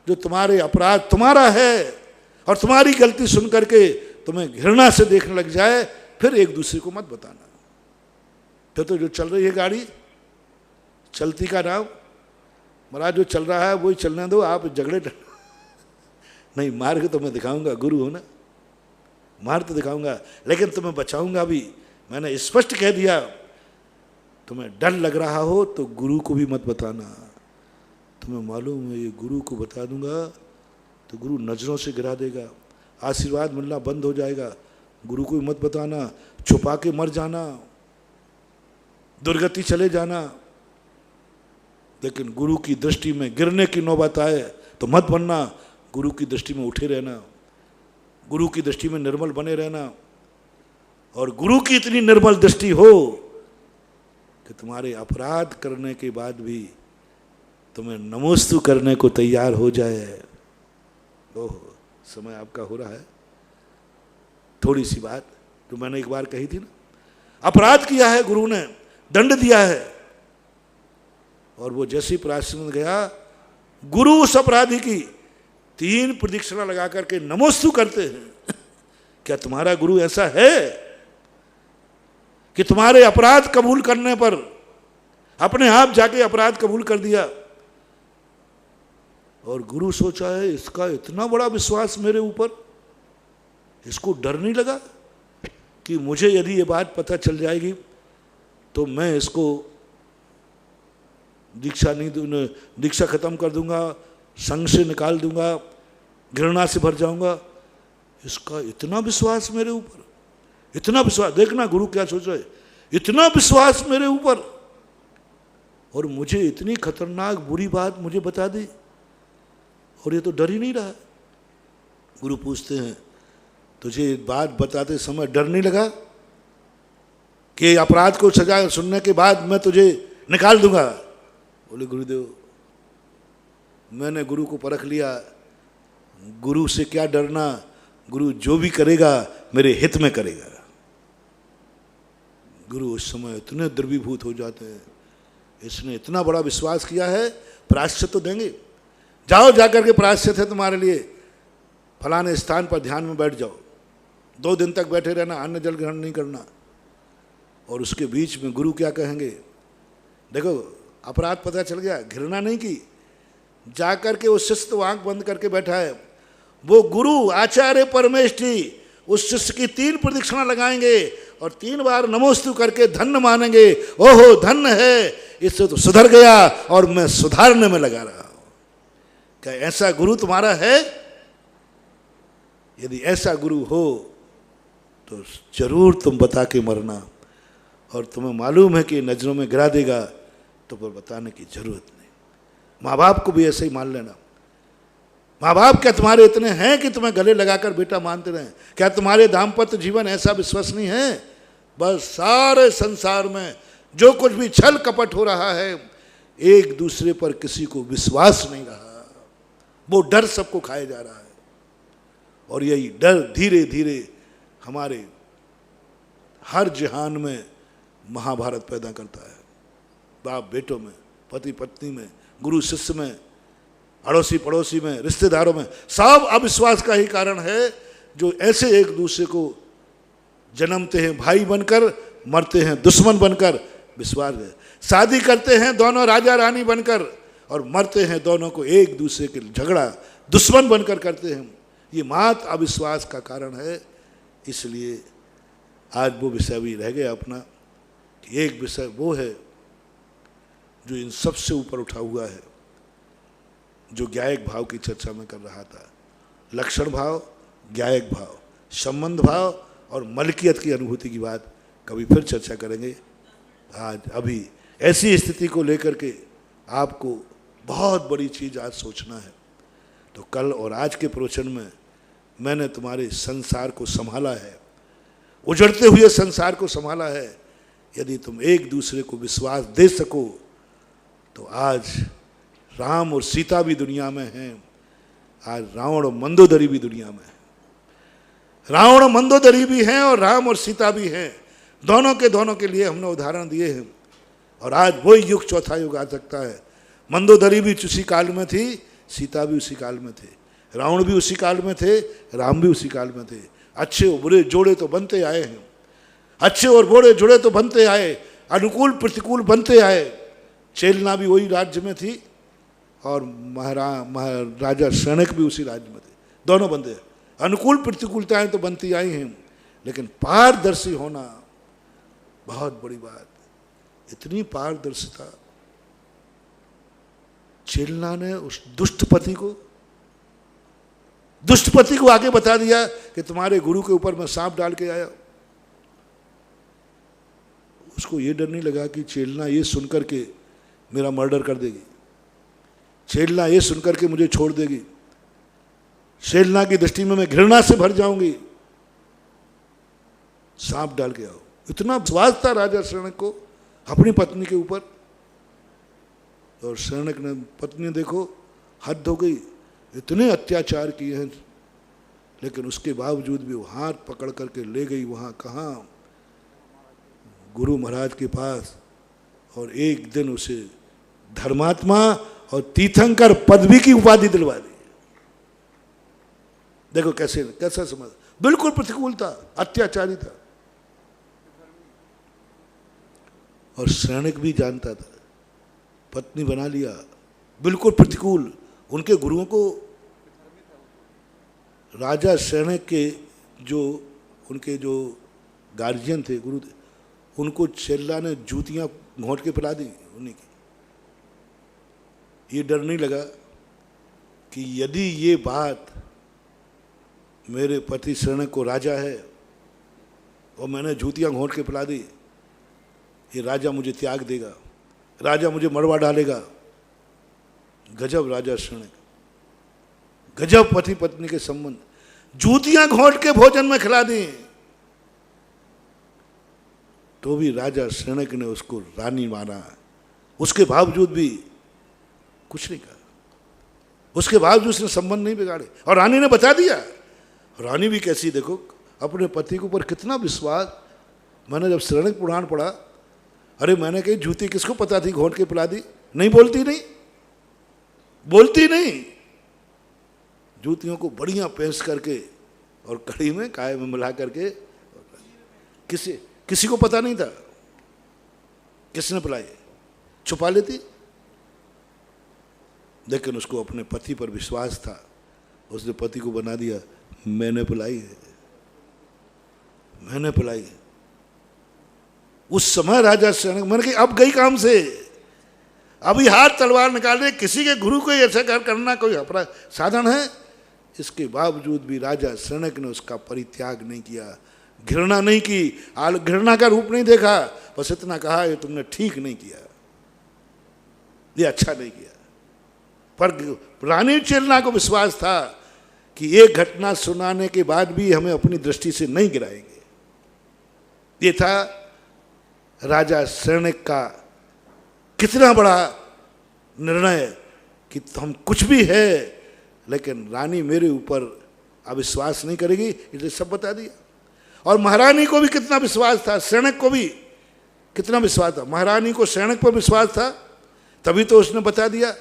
जो तुम्हारे अपराध तुम्हारा है और तुम्हारी गलती सुन करके तुम्हें घृणा से देखने लग जाए, फिर एक दूसरे को मत बताना। फिर तो जो चल रही है गाड़ी, चलती का नाम, महाराज जो चल रहा है वही चलने दो, आप झगड़े नहीं। मार्ग तो मैं दिखाऊंगा, गुरु हो ना, मार्ग तो दिखाऊंगा, लेकिन तुम्हें बचाऊंगा भी। मैंने स्पष्ट कह दिया, तुम्हें डर लग रहा हो तो गुरु को भी मत बताना। तुम्हें मालूम है ये गुरु को बता दूंगा तो गुरु नजरों से गिरा देगा, आशीर्वाद मिलना बंद हो जाएगा। गुरु को भी मत बताना, छुपा के मर जाना, दुर्गति चले जाना। लेकिन गुरु की दृष्टि में गिरने की नौबत आए तो मत बनना, गुरु की दृष्टि में उठे रहना, गुरु की दृष्टि में निर्मल बने रहना। और गुरु की इतनी निर्मल दृष्टि हो कि तुम्हारे अपराध करने के बाद भी तुम्हें नमोस्तु करने को तैयार हो जाए। ओह, समय आपका हो रहा है। थोड़ी सी बात जो मैंने एक बार कही थी ना, अपराध किया है, गुरु ने दंड दिया है, और वो जैसी प्राश्चित गया, गुरु उस अपराधी की 3 प्रदक्षिणा लगा करके नमोस्तु करते हैं। क्या तुम्हारा गुरु ऐसा है कि तुम्हारे अपराध कबूल करने पर अपने आप जाके अपराध कबूल कर दिया? और गुरु सोचा है इसका इतना बड़ा विश्वास मेरे ऊपर, इसको डर नहीं लगा कि मुझे यदि ये बात पता चल जाएगी तो मैं इसको दीक्षा नहीं दूंगा, दीक्षा खत्म कर दूंगा, संघ से निकाल दूंगा, घृणा से भर जाऊंगा। इसका इतना विश्वास मेरे ऊपर, इतना विश्वास। देखना गुरु क्या सोच रहे, इतना विश्वास मेरे ऊपर, और मुझे इतनी खतरनाक बुरी बात मुझे बता दी, और ये तो डर ही नहीं रहा। गुरु पूछते हैं तुझे बात बताते समय डर नहीं लगा कि अपराध को सजा सुनने के बाद मैं तुझे निकाल दूंगा? बोले गुरुदेव मैंने गुरु को परख लिया, गुरु से क्या डरना, गुरु जो भी करेगा मेरे हित में करेगा। गुरु उस समय इतने द्रवीभूत हो जाते हैं, इसने इतना बड़ा विश्वास किया है, प्रायश्चित तो देंगे। जाओ जाकर के प्रायश्चित है तुम्हारे लिए, फलाने स्थान पर ध्यान में बैठ जाओ, 2 दिन तक बैठे रहना, अन्न जल ग्रहण नहीं करना। और उसके बीच में गुरु क्या कहेंगे? देखो अपराध पता चल गया, घृणा नहीं की, जाकर के उस शिष्य तो आंख बंद करके बैठा है, वो गुरु आचार्य परमेष्ठी उस शिष्य की 3 प्रदक्षिणा लगाएंगे और 3 बार नमोस्तु करके धन्य मानेंगे। ओहो धन्य है, इससे तो सुधर गया और मैं सुधारने में लगा रहा हूं। क्या ऐसा गुरु तुम्हारा है? यदि ऐसा गुरु हो तो जरूर तुम बता के मरना, और तुम्हें मालूम है कि नजरों में गिरा देगा तो फिर बताने की जरूरत नहीं। माँ बाप को भी ऐसे ही मान लेना। माँ बाप क्या तुम्हारे इतने हैं कि तुम्हें गले लगाकर बेटा मानते रहें? क्या तुम्हारे दाम्पत्य जीवन ऐसा विश्वसनीय है? बस सारे संसार में जो कुछ भी छल कपट हो रहा है, एक दूसरे पर किसी को विश्वास नहीं रहा, वो डर सबको खाया जा रहा है। और यही डर धीरे धीरे हमारे हर जहान में महाभारत पैदा करता है। बाप बेटों में, पति पत्नी में, गुरु शिष्य में, अड़ोसी पड़ोसी में, रिश्तेदारों में, सब अविश्वास का ही कारण है, जो ऐसे एक दूसरे को जन्मते हैं भाई बनकर, मरते हैं दुश्मन बनकर। विश्वास है, शादी करते हैं दोनों राजा रानी बनकर और मरते हैं दोनों को एक दूसरे के झगड़ा दुश्मन बनकर करते हैं। ये मात अविश्वास का कारण है। इसलिए आज वो विषय भी रह गया अपना कि एक विषय वो है जो इन सब से ऊपर उठा हुआ है, जो ज्ञायक भाव की चर्चा में कर रहा था। लक्षण भाव, ज्ञायक भाव, संबंध भाव और मलकियत की अनुभूति की बात कभी फिर चर्चा करेंगे। आज अभी ऐसी स्थिति को लेकर के आपको बहुत बड़ी चीज़ आज सोचना है। तो कल और आज के प्रवचन में मैंने तुम्हारे संसार को संभाला है, उजड़ते हुए संसार को संभाला है। यदि तुम एक दूसरे को विश्वास दे सको तो आज राम और सीता भी दुनिया में हैं, आज रावण और मंदोदरी भी दुनिया में है। रावण और मंदोदरी भी हैं और राम और सीता भी हैं। दोनों के लिए हमने उदाहरण दिए हैं। और आज वही युग, चौथा युग आ सकता है। मंदोदरी भी उसी काल में थी, सीता भी उसी काल में थे, रावण भी उसी काल में थे, राम भी उसी काल में थे। अच्छे और बुरे जोड़े तो बनते आए हैं, अच्छे और बुरे जोड़े तो बनते आए, अनुकूल प्रतिकूल बनते आए। चेलना भी वही राज्य में थी और महाराजा शनक भी उसी राज्य में थे। दोनों बंदे, अनुकूल प्रतिकूलताएं तो बनती आई हैं, लेकिन पारदर्शी होना बहुत बड़ी बात। इतनी पारदर्शिता चेलना ने उस दुष्ट पति को आगे बता दिया कि तुम्हारे गुरु के ऊपर मैं सांप डाल के आया। उसको ये डर नहीं लगा कि चेलना ये सुनकर के मेरा मर्डर कर देगी, चेलना ये सुनकर के मुझे छोड़ देगी, चेलना की दृष्टि में मैं घृणा से भर जाऊंगी, सांप डाल के आओ। इतना विश्वास था राजा शरणक को अपनी पत्नी के ऊपर। और शरणक ने, पत्नी देखो हद हो गई, इतने अत्याचार किए हैं, लेकिन उसके बावजूद भी वो हाथ पकड़ करके ले गई वहाँ, कहाँ, गुरु महाराज के पास। और एक दिन उसे धर्मात्मा और तीर्थंकर पदवी की उपाधि दिलवा दी। देखो कैसा समझ, बिल्कुल प्रतिकूल था, अत्याचारी था। और शरणक भी जानता था, पत्नी बना लिया, बिल्कुल प्रतिकूल। उनके गुरुओं को, राजा शरणक के जो उनके जो गार्जियन थे, गुरु थे, उनको चेल्ला ने जूतियां घोंट के पिला दी उन्हीं की। ये डर नहीं लगा कि यदि ये बात मेरे पति शरणक को राजा है और मैंने जूतियां घोंट के पिला दी, ये राजा मुझे त्याग देगा, राजा मुझे मरवा डालेगा। गजब राजा शरणक, गजब पति पत्नी के संबंध। जूतियां घोंट के भोजन में खिला दी, तो भी राजा शरणक ने उसको रानी माना। उसके बावजूद भी कुछ नहीं कहा, उसके बावजूद उसने संबंध नहीं बिगाड़े। और रानी ने बता दिया। रानी भी कैसी, देखो अपने पति के ऊपर कितना विश्वास। मैंने जब शरणक पुराण पढ़ा, अरे मैंने कही जूती किसको पता थी, घोंट के पिला दी। नहीं बोलती नहीं, जूतियों को बढ़िया पेश करके और कड़ी में काय में मिला करके, किसी को पता नहीं था किसने पिलाई, छुपा लेती। लेकिन उसको अपने पति पर विश्वास था, उसने पति को बना दिया, मैंने पिलाई है, मैंने पिलाई है। उस समय राजा शरणक, मैंने कहा अब गई काम से, अभी हाथ तलवार निकाले, किसी के गुरु को ऐसा करना कोई अपराध साधन है। इसके बावजूद भी राजा शरणक ने उसका परित्याग नहीं किया, घृणा नहीं की, घृणा का रूप नहीं देखा, बस इतना कहा ये तुमने ठीक नहीं किया, ये अच्छा नहीं किया। पर रानी चेलना को विश्वास था कि ये घटना सुनाने के बाद भी हमें अपनी दृष्टि से नहीं गिराएंगे। ये था राजा शरण्यक का कितना बड़ा निर्णय कि हम कुछ भी है लेकिन रानी मेरे ऊपर अविश्वास नहीं करेगी, इसलिए सब बता दिया। और महारानी को भी कितना विश्वास था, शरण्यक को भी कितना विश्वास था। महारानी को शरण्यक पर विश्वास था तभी तो उसने बता दिया,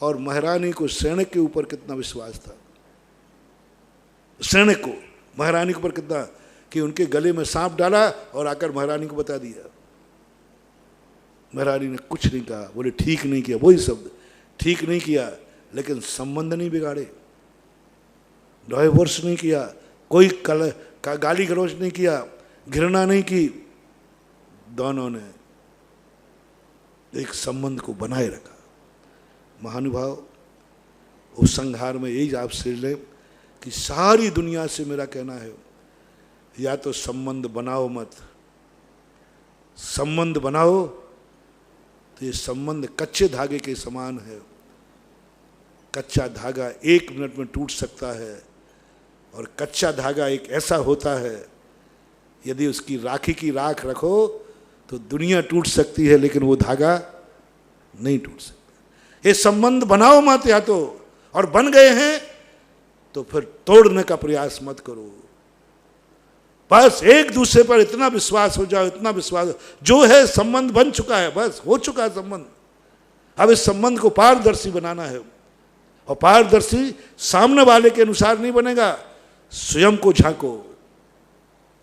और महारानी को शरण्यक के ऊपर कितना विश्वास था। शरण्यक को महारानी के ऊपर कितना कि उनके गले में सांप डाला और आकर महारानी को बता दिया। महारानी ने कुछ नहीं कहा, बोले ठीक नहीं किया, वही शब्द, ठीक नहीं किया, लेकिन संबंध नहीं बिगाड़े, डाइवोर्स नहीं किया, कोई गाली गलौज नहीं किया, घृणा नहीं की, दोनों ने एक संबंध को बनाए रखा। महानुभाव, उस संहार में यही आप समझ लें कि सारी दुनिया से मेरा कहना है, या तो संबंध बनाओ मत। संबंध बनाओ तो ये संबंध कच्चे धागे के समान है। कच्चा धागा 1 मिनट में टूट सकता है, और कच्चा धागा एक ऐसा होता है यदि उसकी राखी की राख रखो तो दुनिया टूट सकती है लेकिन वो धागा नहीं टूट सकता। ये संबंध बनाओ मत, या तो, और बन गए हैं तो फिर तोड़ने का प्रयास मत करो। बस एक दूसरे पर इतना विश्वास हो जाओ, इतना विश्वास, जो है संबंध बन चुका है, बस हो चुका है संबंध। अब इस संबंध को पारदर्शी बनाना है, और पारदर्शी सामने वाले के अनुसार नहीं बनेगा, स्वयं को झांको।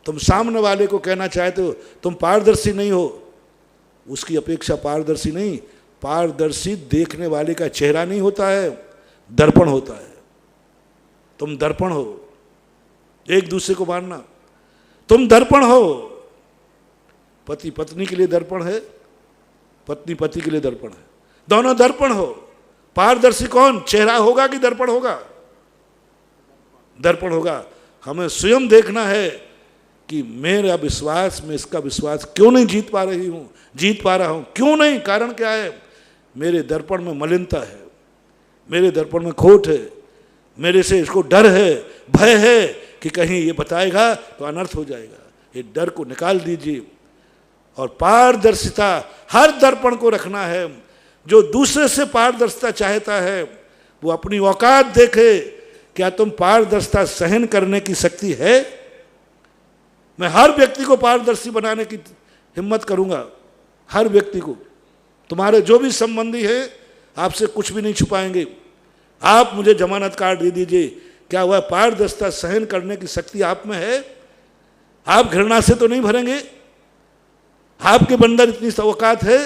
तुम सामने वाले को कहना चाहते हो तुम पारदर्शी नहीं हो, उसकी अपेक्षा पारदर्शी नहीं, पारदर्शी देखने वाले का चेहरा नहीं होता है, दर्पण होता है। तुम दर्पण हो, एक दूसरे को मानना, तुम दर्पण हो। पति पत्नी के लिए दर्पण है, पत्नी पति के लिए दर्पण है, दोनों दर्पण हो। पारदर्शी कौन, चेहरा होगा कि दर्पण होगा? दर्पण होगा। हमें स्वयं देखना है कि मेरा विश्वास में इसका विश्वास क्यों नहीं जीत पा रही हूं, जीत पा रहा हूं, क्यों नहीं, कारण क्या है? मेरे दर्पण में मलिनता है, मेरे दर्पण में खोट है, मेरे से इसको डर है, भय है कि कहीं ये बताएगा तो अनर्थ हो जाएगा। ये डर को निकाल दीजिए, और पारदर्शिता हर दर्पण को रखना है। जो दूसरे से पारदर्शिता चाहता है वो अपनी औकात देखे, क्या तुम पारदर्शिता सहन करने की शक्ति है? मैं हर व्यक्ति को पारदर्शी बनाने की हिम्मत करूंगा, हर व्यक्ति को। तुम्हारे जो भी संबंधी है आपसे कुछ भी नहीं छुपाएंगे। आप मुझे जमानत कार्ड दे दीजिए, क्या वह पारदर्शिता सहन करने की शक्ति आप में है? आप घृणा से तो नहीं भरेंगे? आपके अंदर इतनी औकात है?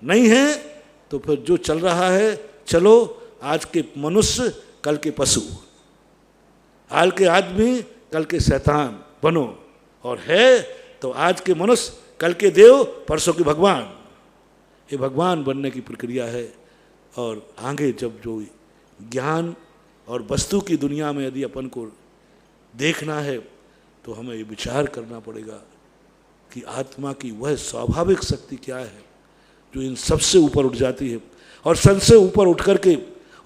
नहीं है तो फिर जो चल रहा है चलो। आज के मनुष्य कल के पशु, आज के आदमी कल के शैतान बनो, और है तो आज के मनुष्य कल के देव परसों के भगवान। ये भगवान बनने की प्रक्रिया है। और आगे जब जो ज्ञान और वस्तु की दुनिया में यदि अपन को देखना है तो हमें ये विचार करना पड़ेगा कि आत्मा की वह स्वाभाविक शक्ति क्या है जो इन सबसे ऊपर उठ जाती है, और सबसे ऊपर उठ करके,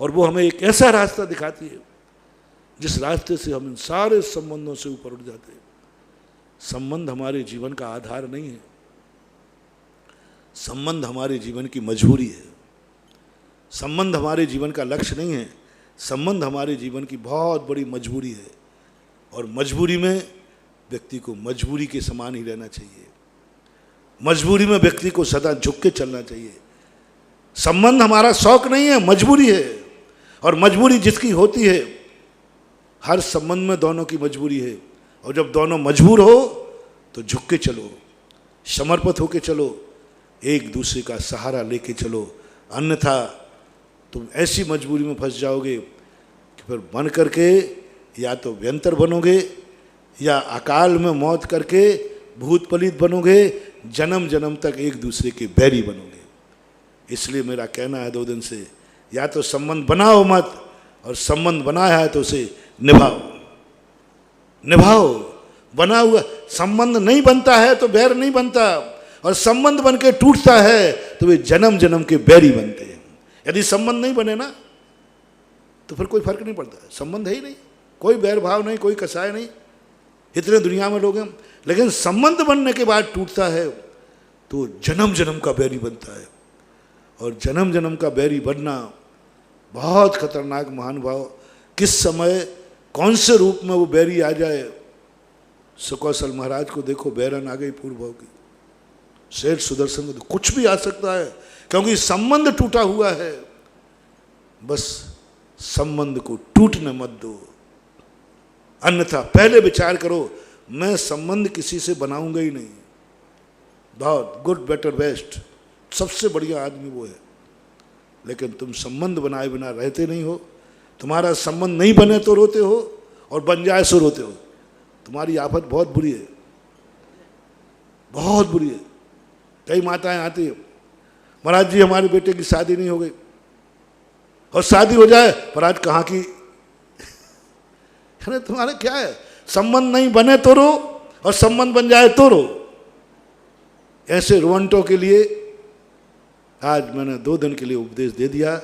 और वो हमें एक ऐसा रास्ता दिखाती है जिस रास्ते से हम इन सारे संबंधों से ऊपर उठ जाते हैं। संबंध हमारे जीवन का आधार नहीं है, संबंध हमारे जीवन की मजबूरी है। संबंध हमारे जीवन का लक्ष्य नहीं है, संबंध हमारे जीवन की बहुत बड़ी मजबूरी है। और मजबूरी में व्यक्ति को मजबूरी के समान ही रहना चाहिए। मजबूरी में व्यक्ति को सदा झुक के चलना चाहिए। संबंध हमारा शौक नहीं है, मजबूरी है। और मजबूरी जिसकी होती है, हर संबंध में दोनों की मजबूरी है। और जब दोनों मजबूर हो तो झुक के चलो, समर्पित होके चलो, एक दूसरे का सहारा लेके चलो। अन्यथा तुम ऐसी मजबूरी में फंस जाओगे कि फिर बन करके या तो व्यंतर बनोगे, या अकाल में मौत करके भूत पलित बनोगे, जन्म जन्म तक एक दूसरे के बैरी बनोगे। इसलिए मेरा कहना है 2 दिन से, या तो संबंध बनाओ मत, और संबंध बनाया है तो उसे निभाओ। निभाओ। बना हुआ संबंध नहीं बनता है तो बैर नहीं बनता, और संबंध बन के टूटता है तो वे जन्म जन्म के बैरी बनते हैं। यदि संबंध नहीं बने ना तो फिर कोई फर्क नहीं पड़ता है, संबंध है ही नहीं, कोई बैर भाव नहीं, कोई कसाय नहीं। इतने दुनिया में लोग हैं, लेकिन संबंध बनने के बाद टूटता है तो जन्म जन्म का बैरी बनता है। और जन्म जन्म का बैरी बनना बहुत खतरनाक महानुभाव। किस समय कौन से रूप में वो बैरी आ जाए। सुकौशल महाराज को देखो, बैरन आ गई पूर्व भाव की। सेठ सुदर्शन को कुछ भी आ सकता है, क्योंकि संबंध टूटा हुआ है। बस संबंध को टूटने मत दो, अन्यथा पहले विचार करो, मैं संबंध किसी से बनाऊंगा ही नहीं। बहुत गुड बेटर बेस्ट, सबसे बढ़िया आदमी वो है, लेकिन तुम संबंध बनाए बिना रहते नहीं हो। तुम्हारा संबंध नहीं बने तो रोते हो, और बन जाए सो रोते हो। तुम्हारी आफत बहुत बुरी है, बहुत बुरी है। कई माताएं आती है, महाराज जी हमारे बेटे की शादी नहीं हो गई, और शादी हो जाए पर आज कहाँ की। अरे तुम्हारे क्या है, संबंध नहीं बने तो रो, और संबंध बन जाए तो रो। ऐसे रोवंटों के लिए आज मैंने 2 दिन के लिए उपदेश दे दिया।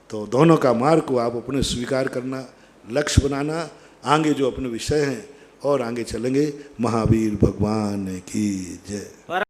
तो दोनों का मार्ग को आप अपने स्वीकार करना, लक्ष्य बनाना, आगे जो अपने विषय हैं और आगे चलेंगे। महावीर भगवान की जय।